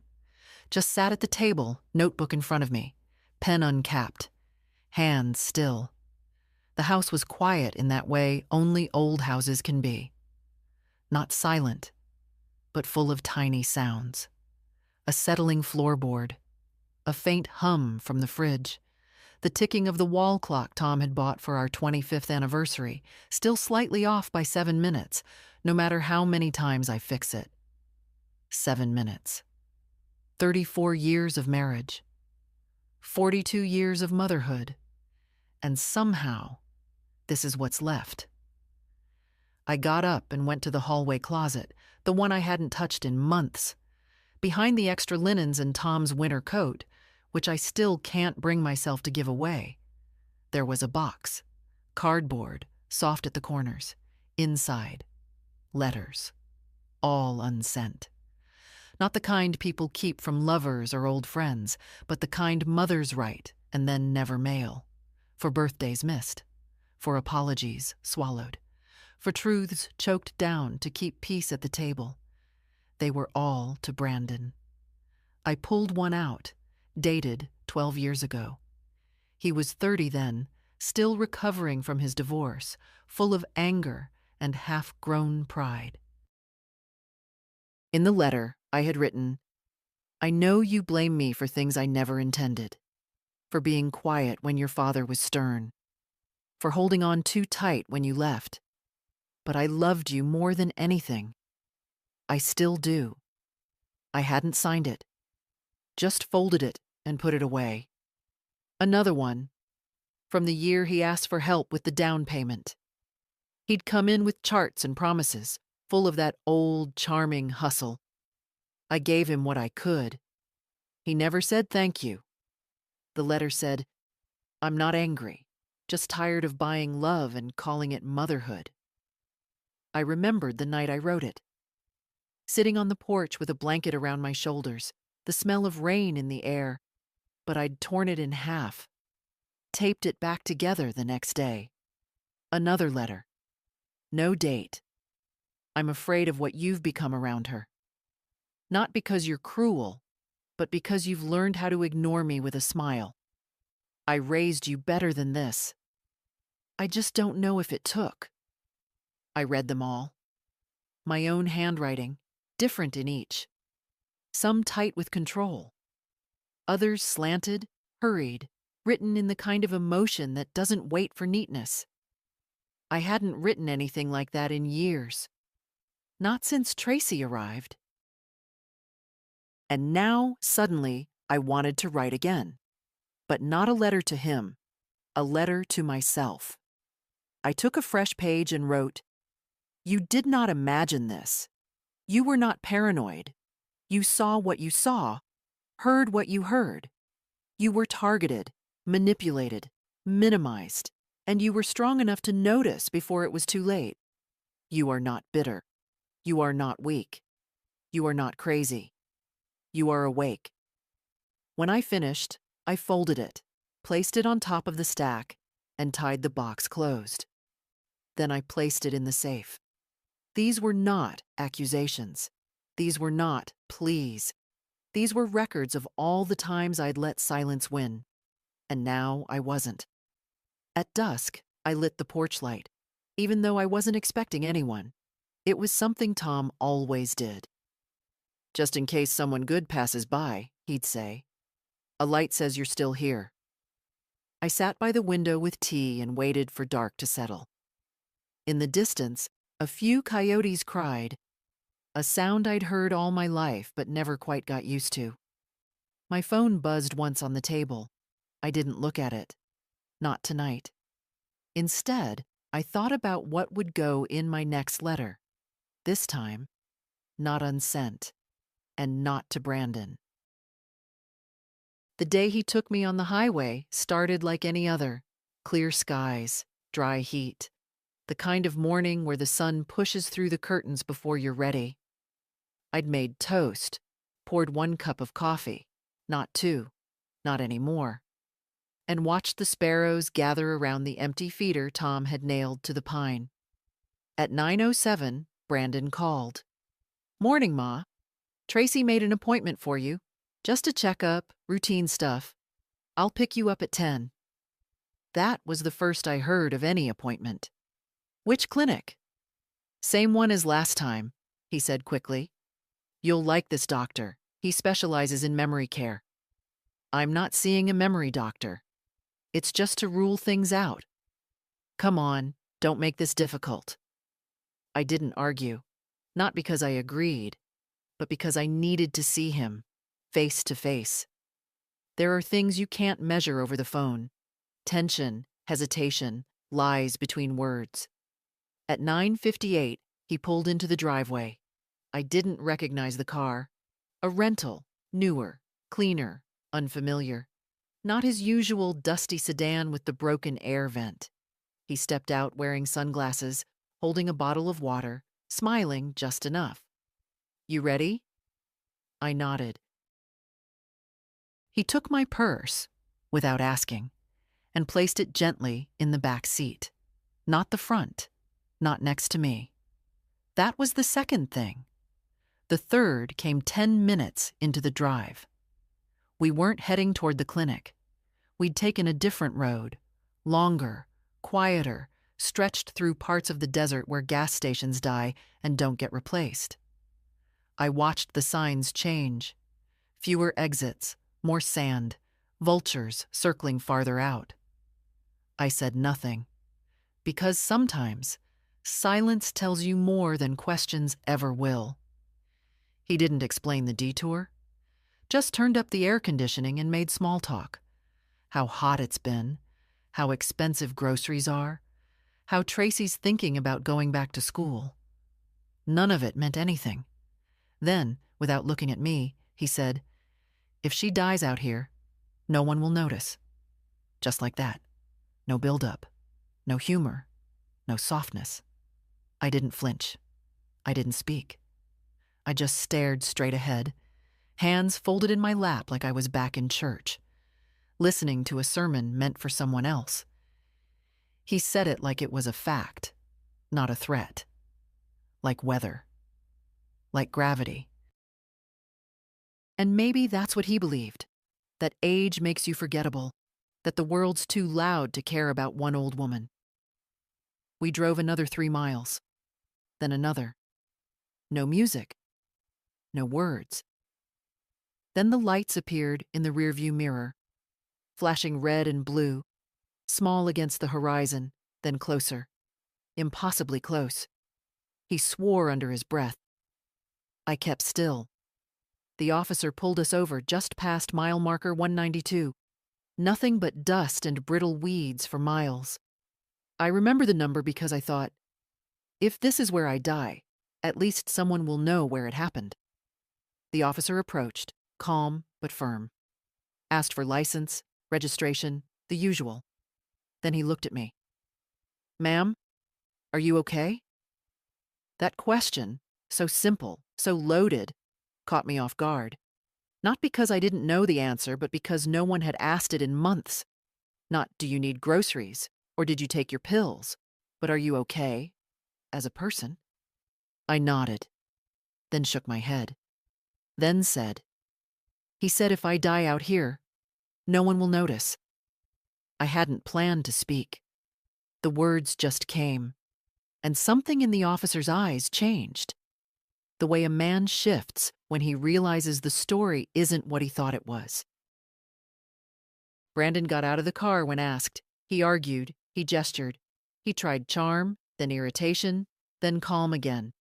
Just sat at the table, notebook in front of me, pen uncapped, hands still. The house was quiet in that way only old houses can be. Not silent, but full of tiny sounds. A settling floorboard, a faint hum from the fridge, the ticking of the wall clock Tom had bought for our 25th anniversary, still slightly off by 7 minutes, no matter how many times I fix it. 7 minutes. 34 years of marriage. 42 years of motherhood. And somehow, this is what's left. I got up and went to the hallway closet, the one I hadn't touched in months. Behind the extra linens and Tom's winter coat, which I still can't bring myself to give away, there was a box. Cardboard, soft at the corners. Inside, letters. All unsent. Not the kind people keep from lovers or old friends, but the kind mothers write and then never mail. For birthdays missed. For apologies swallowed. For truths choked down to keep peace at the table. They were all to Brandon. I pulled one out, dated 12 years ago. He was 30 then, still recovering from his divorce, full of anger and half-grown pride. In the letter, I had written, I know you blame me for things I never intended, for being quiet when your father was stern, for holding on too tight when you left. But I loved you more than anything. I still do. I hadn't signed it, just folded it and put it away. Another one, from the year he asked for help with the down payment. He'd come in with charts and promises, full of that old, charming hustle. I gave him what I could. He never said thank you. The letter said, "I'm not angry, just tired of buying love and calling it motherhood." I remembered the night I wrote it. Sitting on the porch with a blanket around my shoulders, the smell of rain in the air, but I'd torn it in half, taped it back together the next day. Another letter. No date. I'm afraid of what you've become around her. Not because you're cruel, but because you've learned how to ignore me with a smile. I raised you better than this. I just don't know if it took. I read them all. My own handwriting, different in each. Some tight with control. Others slanted, hurried, written in the kind of emotion that doesn't wait for neatness. I hadn't written anything like that in years. Not since Tracy arrived. And now, suddenly, I wanted to write again. But not a letter to him, a letter to myself. I took a fresh page and wrote, "You did not imagine this. You were not paranoid. You saw what you saw, heard what you heard. You were targeted, manipulated, minimized, and you were strong enough to notice before it was too late. You are not bitter. You are not weak. You are not crazy. You are awake." When I finished, I folded it, placed it on top of the stack, and tied the box closed. Then I placed it in the safe. These were not accusations. These were not pleas. These were records of all the times I'd let silence win. And now I wasn't. At dusk, I lit the porch light, even though I wasn't expecting anyone. It was something Tom always did. "Just in case someone good passes by," he'd say. "A light says you're still here." I sat by the window with tea and waited for dark to settle. In the distance, a few coyotes cried, a sound I'd heard all my life but never quite got used to. My phone buzzed once on the table. I didn't look at it. Not tonight. Instead, I thought about what would go in my next letter. This time, not unsent, and not to Brandon. The day he took me on the highway started like any other. Clear skies, dry heat. The kind of morning where the sun pushes through the curtains before you're ready. I'd made toast, poured 1 cup of coffee, not 2, not anymore, and watched the sparrows gather around the empty feeder Tom had nailed to the pine. At 9:07, Brandon called. "Morning, Ma. Tracy made an appointment for you. Just a checkup, routine stuff. I'll pick you up at 10. That was the first I heard of any appointment. "Which clinic?" "Same one as last time," he said quickly. "You'll like this doctor. He specializes in memory care." "I'm not seeing a memory doctor. It's just to rule things out." "Come on, don't make this difficult." I didn't argue, not because I agreed, but because I needed to see him, face to face. There are things you can't measure over the phone. Tension, hesitation, lies between words. At 9:58, he pulled into the driveway. I didn't recognize the car. A rental, newer, cleaner, unfamiliar. Not his usual dusty sedan with the broken air vent. He stepped out wearing sunglasses, holding a bottle of water, smiling just enough. "You ready?" I nodded. He took my purse, without asking, and placed it gently in the back seat. Not the front, not next to me. That was the second thing. The third came 10 minutes into the drive. We weren't heading toward the clinic. We'd taken a different road, longer, quieter, stretched through parts of the desert where gas stations die and don't get replaced. I watched the signs change. Fewer exits, more sand, vultures circling farther out. I said nothing, because sometimes silence tells you more than questions ever will. He didn't explain the detour, just turned up the air conditioning and made small talk. How hot it's been, how expensive groceries are, how Tracy's thinking about going back to school. None of it meant anything. Then, without looking at me, he said, "If she dies out here, no one will notice." Just like that. No build-up, no humor, no softness. I didn't flinch. I didn't speak. I just stared straight ahead, hands folded in my lap like I was back in church, listening to a sermon meant for someone else. He said it like it was a fact, not a threat. Like weather. Like gravity. And maybe that's what he believed, that age makes you forgettable, that the world's too loud to care about one old woman. We drove another 3 miles, then another. No music, no words. Then the lights appeared in the rearview mirror, flashing red and blue, small against the horizon, then closer, impossibly close. He swore under his breath. I kept still. The officer pulled us over just past mile marker 192. Nothing but dust and brittle weeds for miles. I remember the number because I thought, if this is where I die, at least someone will know where it happened. The officer approached, calm but firm. Asked for license, registration, the usual. Then he looked at me. "Ma'am, are you okay?" That question, so simple, so loaded, caught me off guard. Not because I didn't know the answer, but because no one had asked it in months. Not, "Do you need groceries?" or "Did you take your pills?" but "Are you okay?" as a person. I nodded, then shook my head, then said, "He said if I die out here, no one will notice." I hadn't planned to speak. The words just came, and something in the officer's eyes changed. The way a man shifts when he realizes the story isn't what he thought it was. Brandon got out of the car when asked. He argued, he gestured. He tried charm, then irritation, then calm again.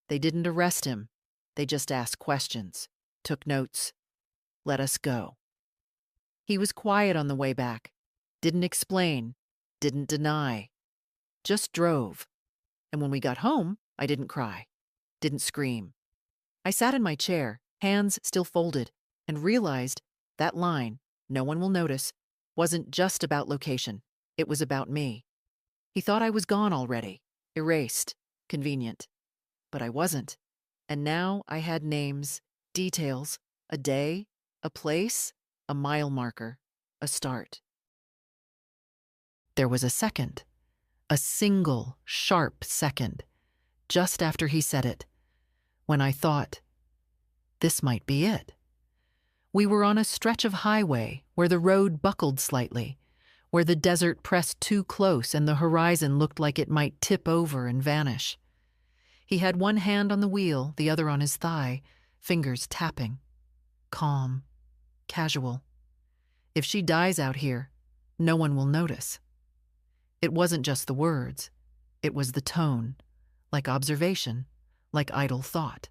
They didn't arrest him. They just asked questions, took notes, let us go. He was quiet on the way back, didn't explain, didn't deny, just drove. And when we got home, I didn't cry, didn't scream. I sat in my chair, hands still folded, and realized that line, "No one will notice," wasn't just about location. It was about me. He thought I was gone already, erased, convenient. But I wasn't. And now I had names, details, a day, a place, a mile marker, a start. There was a second, a single, sharp second, just after he said it, when I thought, this might be it. We were on a stretch of highway where the road buckled slightly, where the desert pressed too close and the horizon looked like it might tip over and vanish. He had one hand on the wheel, the other on his thigh, fingers tapping. Calm, casual. If she dies out here, no one will notice. It wasn't just the words. It was the tone, like observation, like idle thought.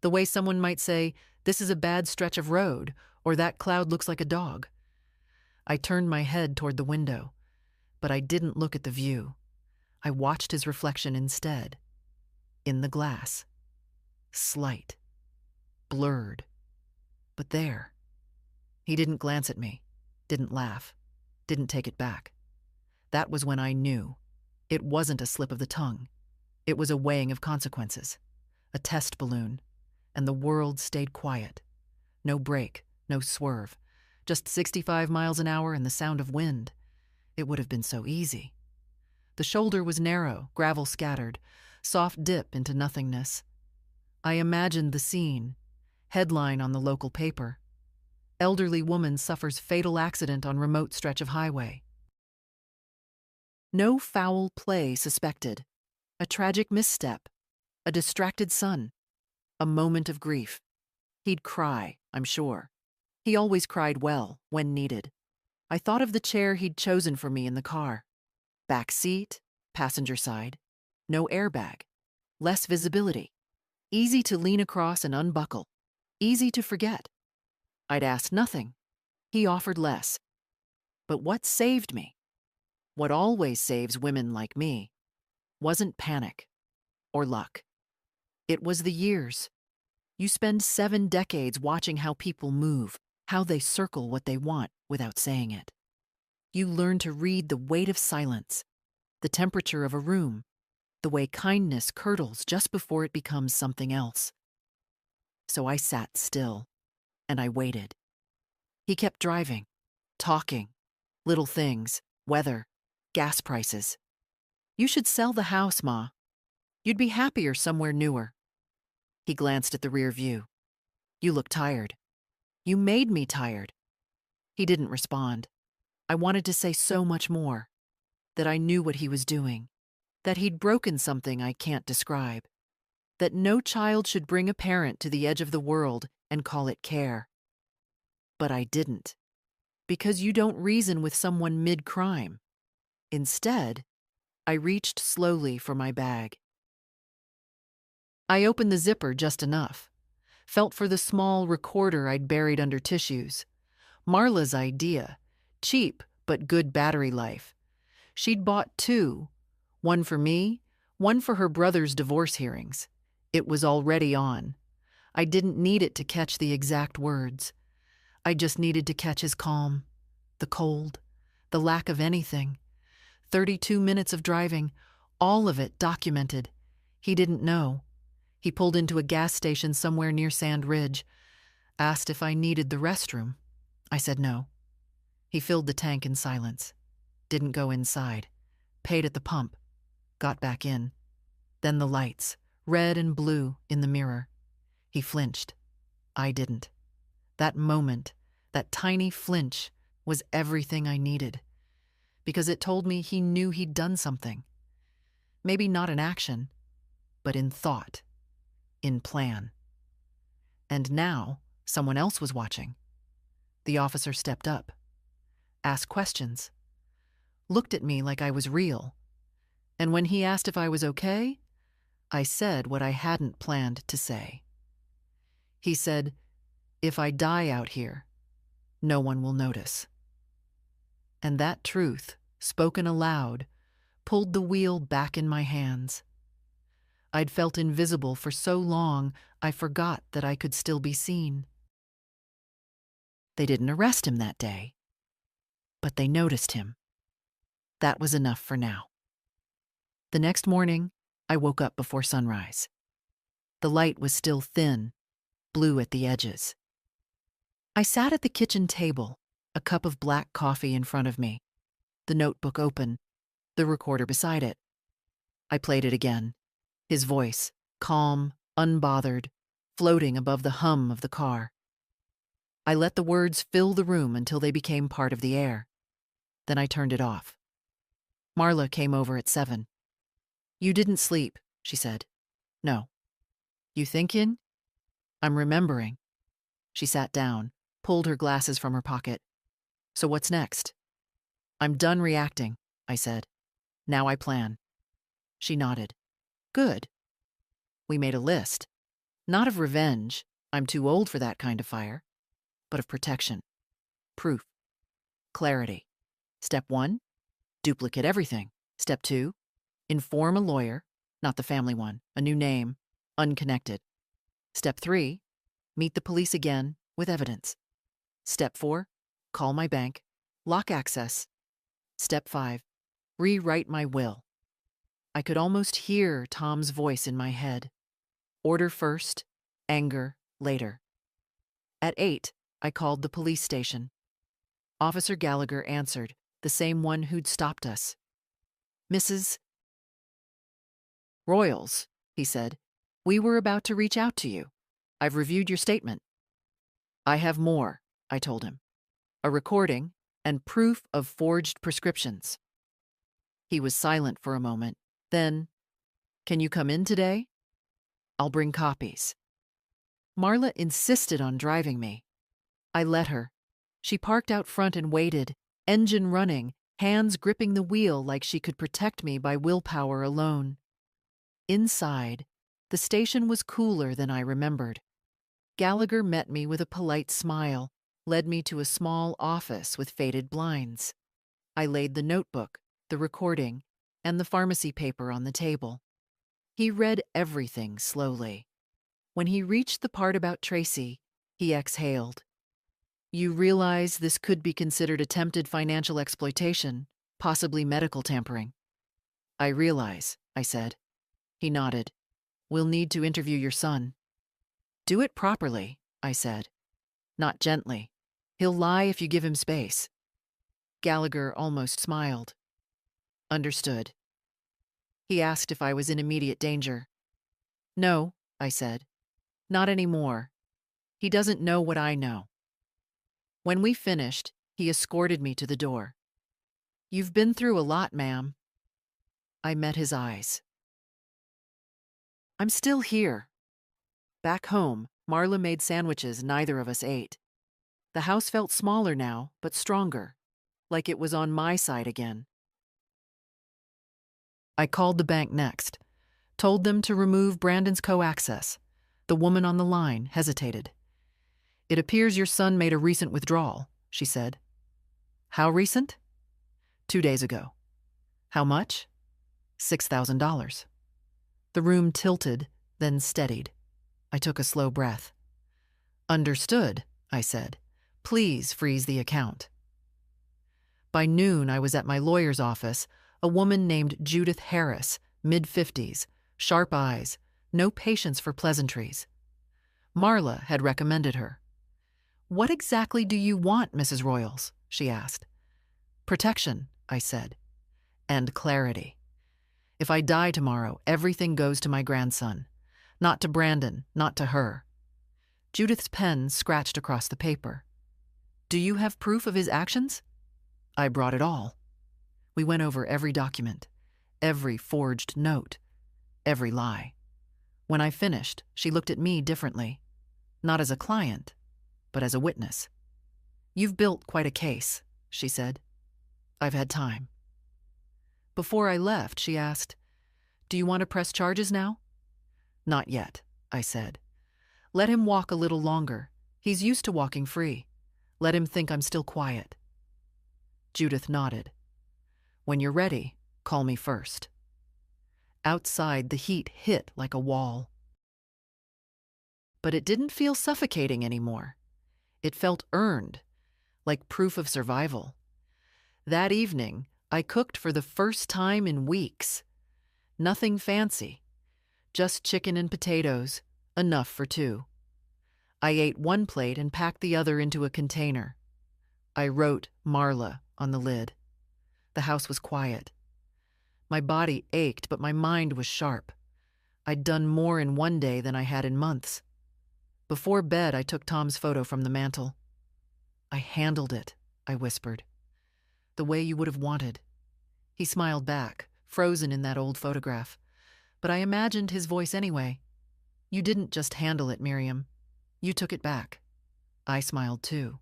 The way someone might say, "This is a bad stretch of road," or "That cloud looks like a dog." I turned my head toward the window, but I didn't look at the view. I watched his reflection instead. In the glass. Slight. Blurred. But there. He didn't glance at me, didn't laugh, didn't take it back. That was when I knew. It wasn't a slip of the tongue. It was a weighing of consequences. A test balloon. And the world stayed quiet. No brake, no swerve. Just 65 miles an hour and the sound of wind. It would have been so easy. The shoulder was narrow, gravel scattered, soft dip into nothingness. I imagined the scene. Headline on the local paper. Elderly woman suffers fatal accident on remote stretch of highway. No foul play suspected. A tragic misstep. A distracted son. A moment of grief. He'd cry, I'm sure. He always cried well, when needed. I thought of the chair he'd chosen for me in the car. Back seat, passenger side, no airbag, less visibility, easy to lean across and unbuckle, easy to forget. I'd asked nothing. He offered less. But what saved me, what always saves women like me, wasn't panic or luck. It was the years. You spend 7 decades watching how people move, how they circle what they want without saying it. You learn to read the weight of silence, the temperature of a room, the way kindness curdles just before it becomes something else. So I sat still, and I waited. He kept driving, talking, little things, weather, gas prices. You should sell the house, Ma. You'd be happier somewhere newer. He glanced at the rear view. You look tired. You made me tired. He didn't respond. I wanted to say so much more. That I knew what he was doing. That he'd broken something I can't describe. That no child should bring a parent to the edge of the world and call it care. But I didn't. Because you don't reason with someone mid-crime. Instead, I reached slowly for my bag. I opened the zipper just enough. Felt for the small recorder I'd buried under tissues. Marla's idea. Cheap, but good battery life. She'd bought 2. One for me, one for her brother's divorce hearings. It was already on. I didn't need it to catch the exact words. I just needed to catch his calm, the cold, the lack of anything. 32 minutes of driving, all of it documented. He didn't know. He pulled into a gas station somewhere near Sand Ridge, asked if I needed the restroom. I said no. He filled the tank in silence, didn't go inside, paid at the pump, got back in. Then the lights, red and blue, in the mirror. He flinched. I didn't. That moment, that tiny flinch, was everything I needed. Because it told me he knew he'd done something. Maybe not in action, but in thought, in plan. And now, someone else was watching. The officer stepped up, asked questions, looked at me like I was real. And when he asked if I was okay, I said what I hadn't planned to say. He said, "If I die out here, no one will notice." And that truth, spoken aloud, pulled the wheel back in my hands. I'd felt invisible for so long, I forgot that I could still be seen. They didn't arrest him that day, but they noticed him. That was enough for now. The next morning, I woke up before sunrise. The light was still thin, blue at the edges. I sat at the kitchen table, a cup of black coffee in front of me, the notebook open, the recorder beside it. I played it again, his voice, calm, unbothered, floating above the hum of the car. I let the words fill the room until they became part of the air. Then I turned it off. Marla came over at 7. "You didn't sleep," she said. "No." "You thinking?" "I'm remembering." She sat down, pulled her glasses from her pocket. "So what's next?" "I'm done reacting," I said. "Now I plan." She nodded. "Good." We made a list. Not of revenge, I'm too old for that kind of fire, but of protection, proof, clarity. Step 1, duplicate everything. Step 2, inform a lawyer, not the family one, a new name, unconnected. Step 3, meet the police again with evidence. Step 4, call my bank, lock access. Step 5, rewrite my will. I could almost hear Tom's voice in my head. Order first, anger later. At 8, I called the police station. Officer Gallagher answered, the same one who'd stopped us. "Mrs. Royals," he said, "we were about to reach out to you. I've reviewed your statement." "I have more," I told him. "A recording and proof of forged prescriptions." He was silent for a moment. Then, "Can you come in today?" "I'll bring copies." Marla insisted on driving me. I let her. She parked out front and waited, engine running, hands gripping the wheel like she could protect me by willpower alone. Inside, the station was cooler than I remembered. Gallagher met me with a polite smile, led me to a small office with faded blinds. I laid the notebook, the recording, and the pharmacy paper on the table. He read everything slowly. When he reached the part about Tracy, he exhaled. You realize this could be considered attempted financial exploitation, possibly medical tampering. I realize, I said. He nodded. We'll need to interview your son. Do it properly, I said. Not gently. He'll lie if you give him space. Gallagher almost smiled. Understood. He asked if I was in immediate danger. No, I said. Not anymore. He doesn't know what I know. When we finished, he escorted me to the door. You've been through a lot, ma'am. I met his eyes. I'm still here. Back home, Marla made sandwiches neither of us ate. The house felt smaller now, but stronger, like it was on my side again. I called the bank next, told them to remove Brandon's co-access. The woman on the line hesitated. It appears your son made a recent withdrawal, she said. How recent? 2 days ago. How much? $6,000. The room tilted, then steadied. I took a slow breath. Understood, I said. Please freeze the account. By noon, I was at my lawyer's office, a woman named Judith Harris, mid-50s, sharp eyes, no patience for pleasantries. Marla had recommended her. What exactly do you want, Mrs. Royals? She asked. Protection, I said. And clarity. If I die tomorrow, everything goes to my grandson. Not to Brandon, not to her. Judith's pen scratched across the paper. Do you have proof of his actions? I brought it all. We went over every document, every forged note, every lie. When I finished, she looked at me differently. Not as a client, but as a witness. You've built quite a case, she said. I've had time. Before I left, she asked, Do you want to press charges now? Not yet, I said. Let him walk a little longer. He's used to walking free. Let him think I'm still quiet. Judith nodded. When you're ready, call me first. Outside, the heat hit like a wall. But it didn't feel suffocating anymore. It felt earned, like proof of survival. That evening, I cooked for the first time in weeks. Nothing fancy, just chicken and potatoes, enough for 2. I ate one plate and packed the other into a container. I wrote Marla on the lid. The house was quiet. My body ached, but my mind was sharp. I'd done more in one day than I had in months. Before bed, I took Tom's photo from the mantel. I handled it, I whispered. The way you would have wanted. He smiled back, frozen in that old photograph. But I imagined his voice anyway. You didn't just handle it, Miriam. You took it back. I smiled too.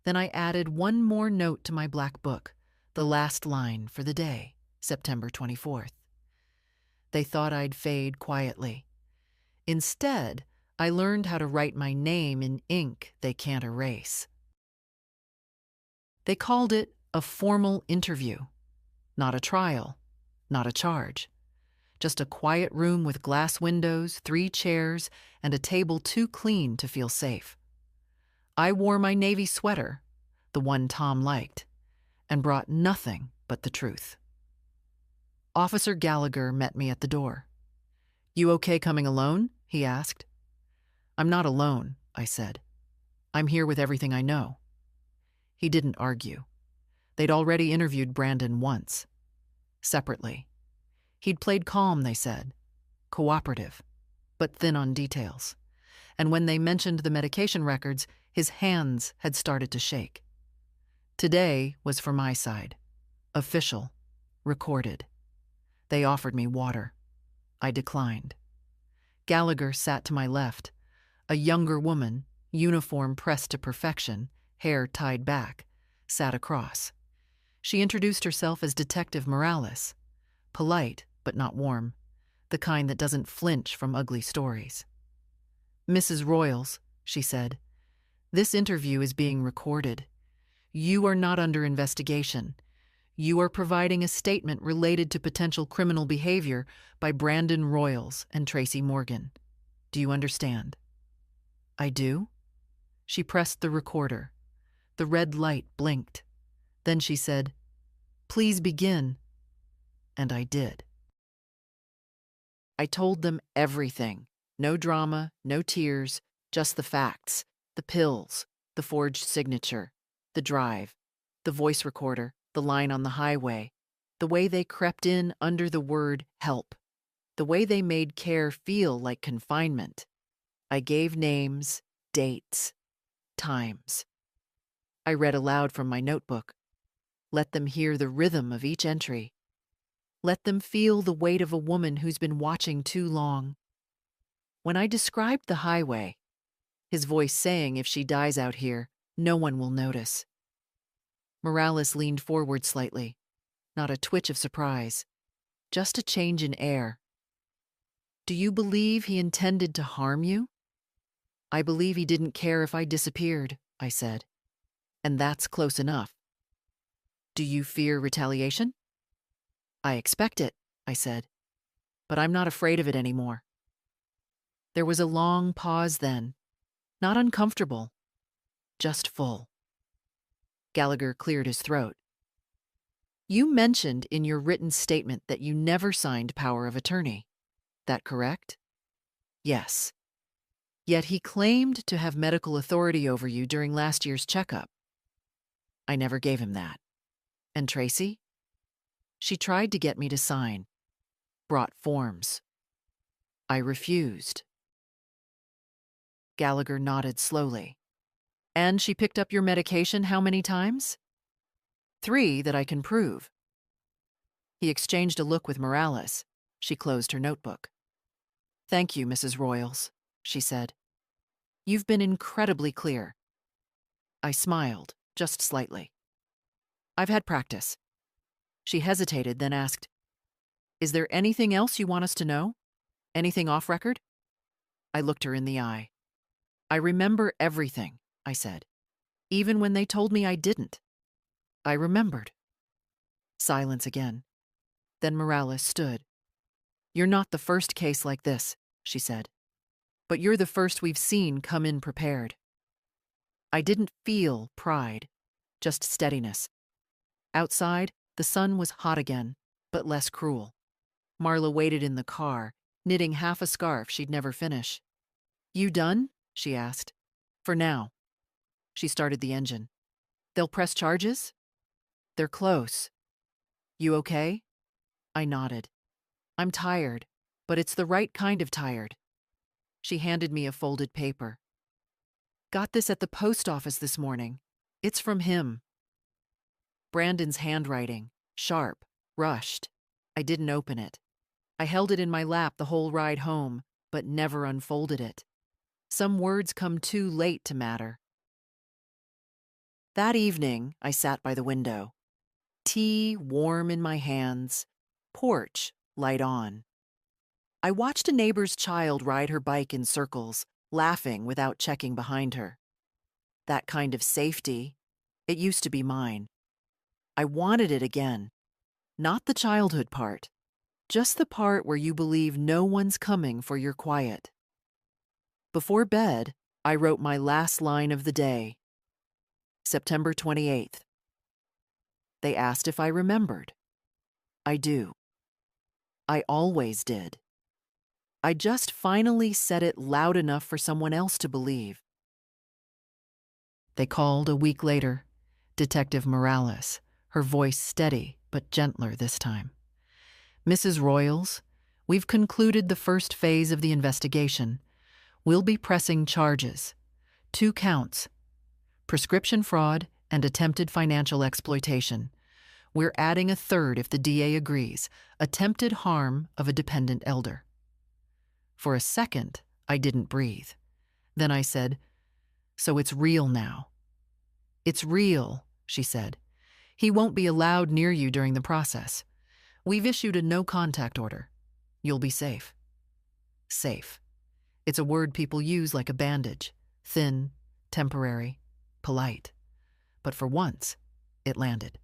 Then I added one more note to my black book, the last line for the day, September 24th. They thought I'd fade quietly. Instead, I learned how to write my name in ink they can't erase. They called it a formal interview. Not a trial, not a charge. Just a quiet room with glass windows, 3 chairs, and a table too clean to feel safe. I wore my navy sweater, the one Tom liked, and brought nothing but the truth. Officer Gallagher met me at the door. You okay coming alone? He asked. I'm not alone, I said. I'm here with everything I know. He didn't argue. They'd already interviewed Brandon once. Separately. He'd played calm, they said. Cooperative, but thin on details. And when they mentioned the medication records, his hands had started to shake. Today was for my side. Official. Recorded. They offered me water. I declined. Gallagher sat to my left, A younger woman, uniform pressed to perfection, hair tied back, sat across. She introduced herself as Detective Morales, polite but not warm, the kind that doesn't flinch from ugly stories. "Mrs. Royals," she said, "this interview is being recorded. You are not under investigation. You are providing a statement related to potential criminal behavior by Brandon Royals and Tracy Morgan. Do you understand?" "I do." She pressed the recorder. The red light blinked. Then she said, "Please begin." And I did. I told them everything. No drama, no tears, just the facts. The pills, the forged signature, the drive, the voice recorder, the line on the highway, the way they crept in under the word help, the way they made care feel like confinement. I gave names, dates, times. I read aloud from my notebook. Let them hear the rhythm of each entry. Let them feel the weight of a woman who's been watching too long. When I described the highway, his voice saying if she dies out here, no one will notice. Morales leaned forward slightly, not a twitch of surprise, just a change in air. "Do you believe he intended to harm you?" "I believe he didn't care if I disappeared," I said. "And that's close enough." "Do you fear retaliation?" "I expect it," I said, "but I'm not afraid of it anymore." There was a long pause then, not uncomfortable, just full. Gallagher cleared his throat. "You mentioned in your written statement that you never signed power of attorney. That correct?" "Yes." "Yet he claimed to have medical authority over you during last year's checkup." "I never gave him that." "And Tracy?" "She tried to get me to sign. Brought forms. I refused." Gallagher nodded slowly. "And she picked up your medication how many times?" "3 that I can prove." He exchanged a look with Morales. She closed her notebook. "Thank you, Mrs. Royals," she said. "You've been incredibly clear." I smiled, just slightly. "I've had practice." She hesitated, then asked, "Is there anything else you want us to know? Anything off record?" I looked her in the eye. "I remember everything," I said. "Even when they told me I didn't. I remembered." Silence again. Then Morales stood. "You're not the first case like this," she said. "But you're the first we've seen come in prepared." I didn't feel pride, just steadiness. Outside, the sun was hot again, but less cruel. Marla waited in the car, knitting half a scarf she'd never finish. "You done?" she asked. "For now." She started the engine. "They'll press charges?" "They're close." "You okay?" I nodded. "I'm tired, but it's the right kind of tired." She handed me a folded paper. "Got this at the post office this morning. It's from him." Brandon's handwriting, sharp, rushed. I didn't open it. I held it in my lap the whole ride home, but never unfolded it. Some words come too late to matter. That evening, I sat by the window. Tea warm in my hands, porch light on. I watched a neighbor's child ride her bike in circles, laughing without checking behind her. That kind of safety, it used to be mine. I wanted it again. Not the childhood part, just the part where you believe no one's coming for your quiet. Before bed, I wrote my last line of the day. September 28th. They asked if I remembered. I do. I always did. I just finally said it loud enough for someone else to believe. They called a week later. Detective Morales, her voice steady but gentler this time. "Mrs. Royals, we've concluded the first phase of the investigation. We'll be pressing charges. 2 counts. Prescription fraud and attempted financial exploitation. We're adding a third if the DA agrees, attempted harm of a dependent elder." For a second, I didn't breathe. Then I said, "So it's real now." "It's real," she said. "He won't be allowed near you during the process. We've issued a no-contact order. You'll be safe." Safe. It's a word people use like a bandage. Thin, temporary, polite. But for once, it landed.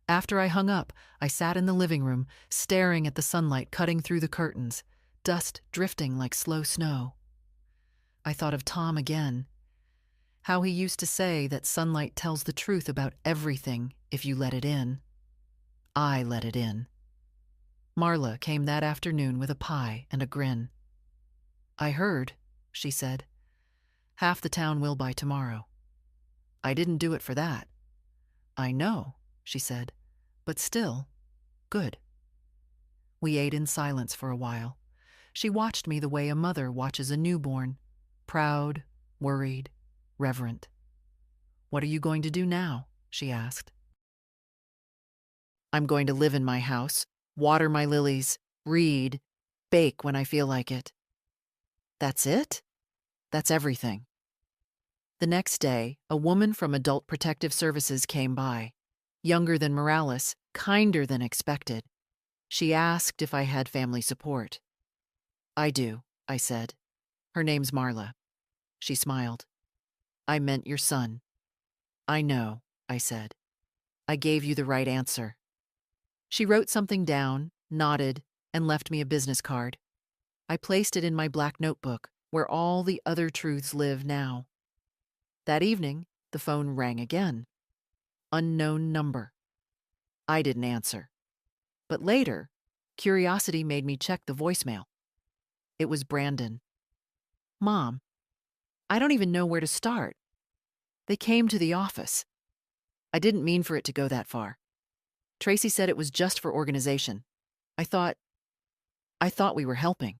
After I hung up, I sat in the living room, staring at the sunlight cutting through the curtains, dust drifting like slow snow. I thought of Tom again. How he used to say that sunlight tells the truth about everything if you let it in. I let it in. Marla came that afternoon with a pie and a grin. "I heard," she said. "Half the town will by tomorrow." "I didn't do it for that." "I know," she said, "but still, good." We ate in silence for a while. She watched me the way a mother watches a newborn, proud, worried, reverent. "What are you going to do now?" she asked. "I'm going to live in my house, water my lilies, read, bake when I feel like it." "That's it?" "That's everything." The next day, a woman from Adult Protective Services came by. Younger than Morales, kinder than expected. She asked if I had family support. "I do," I said. "Her name's Marla." She smiled. "I meant your son." "I know," I said. "I gave you the right answer." She wrote something down, nodded, and left me a business card. I placed it in my black notebook, where all the other truths live now. That evening, the phone rang again. Unknown number. I didn't answer. But later, curiosity made me check the voicemail. It was Brandon. "Mom, I don't even know where to start. They came to the office. I didn't mean for it to go that far. Tracy said it was just for organization. I thought we were helping."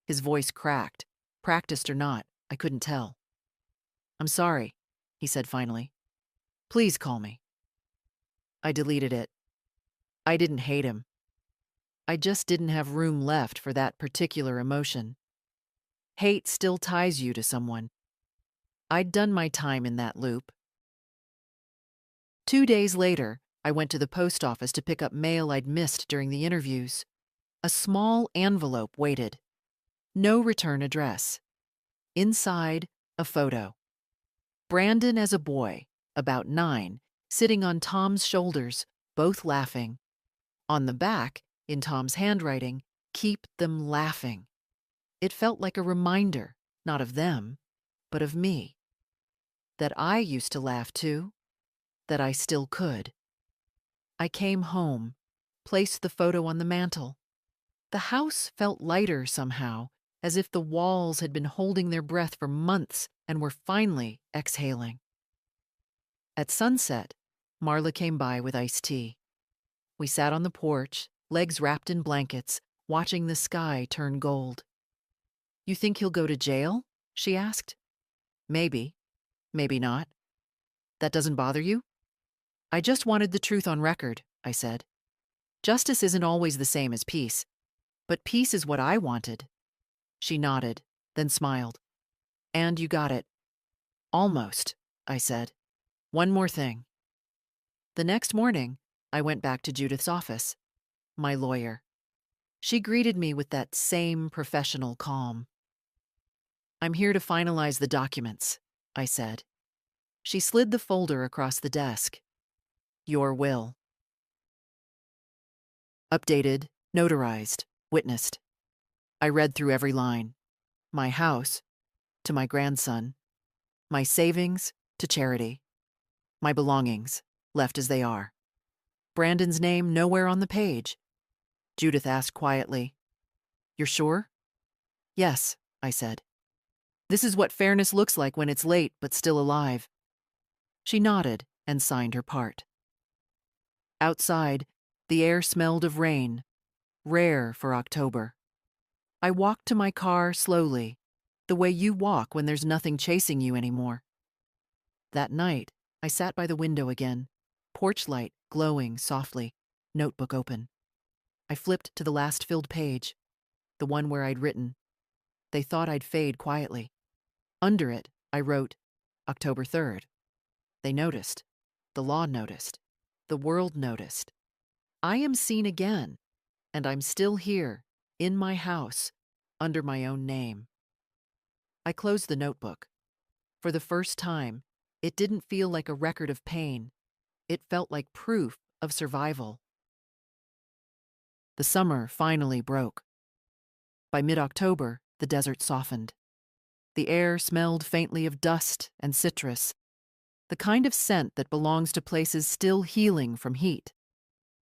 His voice cracked. Practiced or not, I couldn't tell. "I'm sorry," he said finally. "Please call me." I deleted it. I didn't hate him. I just didn't have room left for that particular emotion. Hate still ties you to someone. I'd done my time in that loop. 2 days later, I went to the post office to pick up mail I'd missed during the interviews. A small envelope waited. No return address. Inside, a photo. Brandon as a boy, about 9, sitting on Tom's shoulders, both laughing. On the back, in Tom's handwriting, "Keep them laughing." It felt like a reminder, not of them, but of me. That I used to laugh too, that I still could. I came home, placed the photo on the mantel. The house felt lighter somehow, as if the walls had been holding their breath for months and were finally exhaling. At sunset, Marla came by with iced tea. We sat on the porch, legs wrapped in blankets, watching the sky turn gold. "You think he'll go to jail?" she asked. "Maybe. Maybe not." "That doesn't bother you?" "I just wanted the truth on record," I said. "Justice isn't always the same as peace. But peace is what I wanted." She nodded, then smiled. "And you got it." "Almost," I said. "One more thing." The next morning, I went back to Judith's office. My lawyer. She greeted me with that same professional calm. "I'm here to finalize the documents," I said. She slid the folder across the desk. "Your will." Updated, notarized, witnessed. I read through every line. My house, to my grandson. My savings, to charity. My belongings, left as they are. Brandon's name nowhere on the page. Judith asked quietly, "You're sure?" "Yes," I said. "This is what fairness looks like when it's late but still alive." She nodded and signed her part. Outside, the air smelled of rain, rare for October. I walked to my car slowly, the way you walk when there's nothing chasing you anymore. That night, I sat by the window again, porch light glowing softly, notebook open. I flipped to the last filled page, the one where I'd written, "They thought I'd fade quietly. Under it, I wrote, October 3rd. They noticed. The law noticed. The world noticed. I am seen again, and I'm still here, in my house, under my own name. I closed the notebook. For the first time, it didn't feel like a record of pain. It felt like proof of survival. The summer finally broke. By mid-October, the desert softened. The air smelled faintly of dust and citrus, the kind of scent that belongs to places still healing from heat.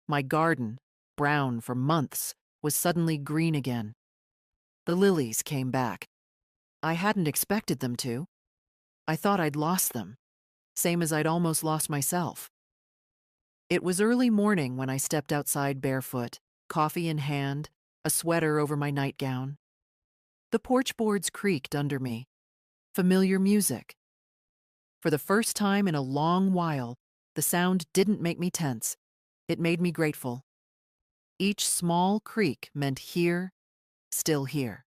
My garden, brown for months, was suddenly green again. The lilies came back. I hadn't expected them to. I thought I'd lost them, same as I'd almost lost myself. It was early morning when I stepped outside barefoot, coffee in hand, a sweater over my nightgown. The porch boards creaked under me. Familiar music. For the first time in a long while, the sound didn't make me tense. It made me grateful. Each small creak meant here, still here.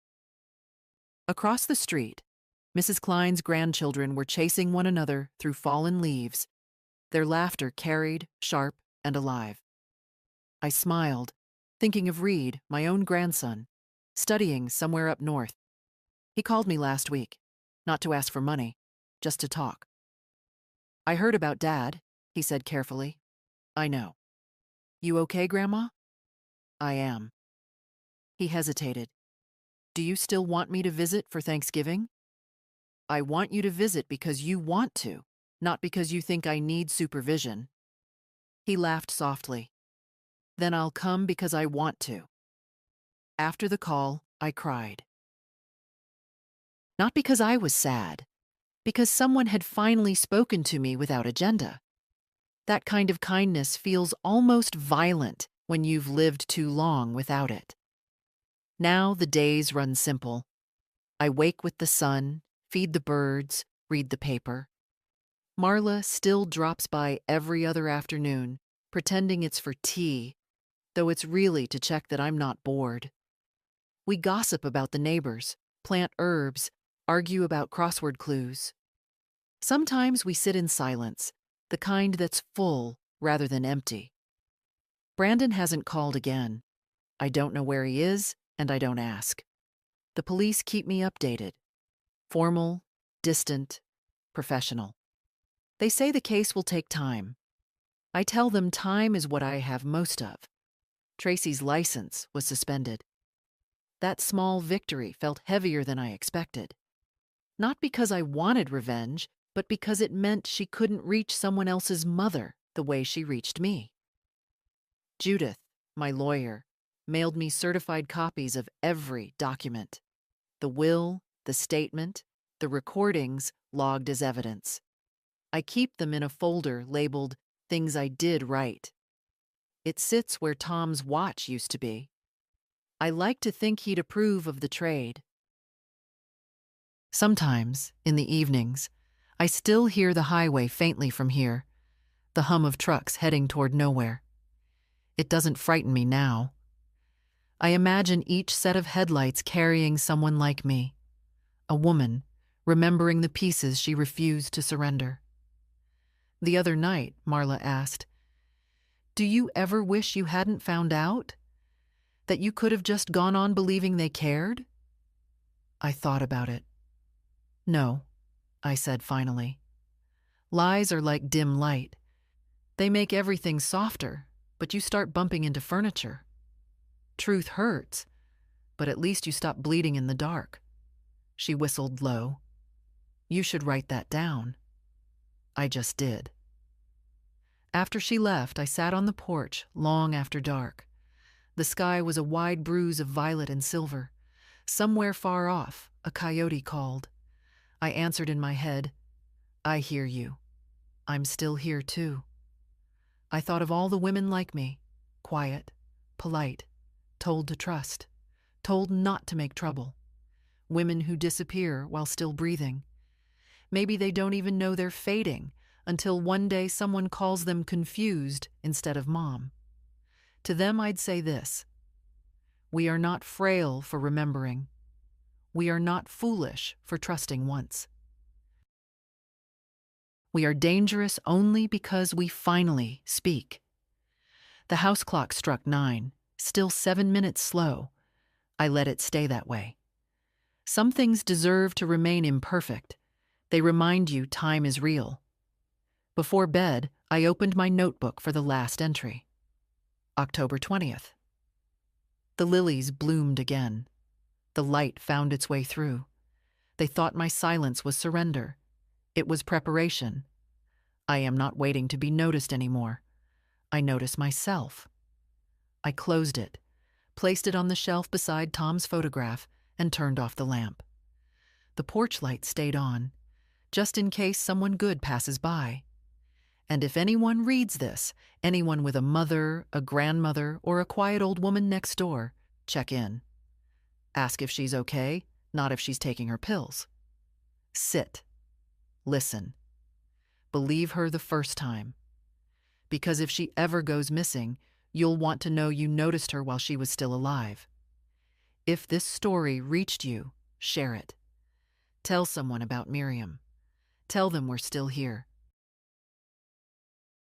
Across the street, Mrs. Klein's grandchildren were chasing one another through fallen leaves, their laughter carried, sharp, and alive. I smiled, thinking of Reed, my own grandson, studying somewhere up north. He called me last week, not to ask for money, just to talk. I heard about Dad, he said carefully. I know. You okay, Grandma? I am. He hesitated. Do you still want me to visit for Thanksgiving? I want you to visit because you want to, not because you think I need supervision. He laughed softly. Then I'll come because I want to. After the call, I cried. Not because I was sad, because someone had finally spoken to me without agenda. That kind of kindness feels almost violent when you've lived too long without it. Now the days run simple. I wake with the sun, feed the birds, read the paper. Marla still drops by every other afternoon, pretending it's for tea, though it's really to check that I'm not bored. We gossip about the neighbors, plant herbs, argue about crossword clues. Sometimes we sit in silence, the kind that's full rather than empty. Brandon hasn't called again. I don't know where he is, and I don't ask. The police keep me updated. Formal, distant, professional. They say the case will take time. I tell them time is what I have most of. Tracy's license was suspended. That small victory felt heavier than I expected. Not because I wanted revenge, but because it meant she couldn't reach someone else's mother the way she reached me. Judith, my lawyer, mailed me certified copies of every document. The will, the statement, the recordings logged as evidence. I keep them in a folder labeled Things I Did Right. It sits where Tom's watch used to be. I like to think he'd approve of the trade. Sometimes, in the evenings, I still hear the highway faintly from here, the hum of trucks heading toward nowhere. It doesn't frighten me now. I imagine each set of headlights carrying someone like me, a woman remembering the pieces she refused to surrender. The other night, Marla asked, "Do you ever wish you hadn't found out? That you could have just gone on believing they cared?" I thought about it. No, I said finally. Lies are like dim light. They make everything softer, but you start bumping into furniture. Truth hurts, but at least you stop bleeding in the dark. She whistled low. You should write that down. I just did. After she left, I sat on the porch long after dark. The sky was a wide bruise of violet and silver. Somewhere far off, a coyote called. I answered in my head, I hear you. I'm still here too. I thought of all the women like me, quiet, polite, told to trust, told not to make trouble. Women who disappear while still breathing. Maybe they don't even know they're fading until one day someone calls them confused instead of mom. To them I'd say this: we are not frail for remembering. We are not foolish for trusting once. We are dangerous only because we finally speak. The house clock struck 9, still 7 minutes slow. I let it stay that way. Some things deserve to remain imperfect. They remind you time is real. Before bed, I opened my notebook for the last entry. October 20th. The lilies bloomed again. The light found its way through. They thought my silence was surrender. It was preparation. I am not waiting to be noticed anymore. I notice myself. I closed it, placed it on the shelf beside Tom's photograph, and turned off the lamp. The porch light stayed on, just in case someone good passes by. And if anyone reads this, anyone with a mother, a grandmother, or a quiet old woman next door, check in. Ask if she's okay, not if she's taking her pills. Sit. Listen. Believe her the first time. Because if she ever goes missing, you'll want to know you noticed her while she was still alive. If this story reached you, share it. Tell someone about Miriam. Tell them we're still here.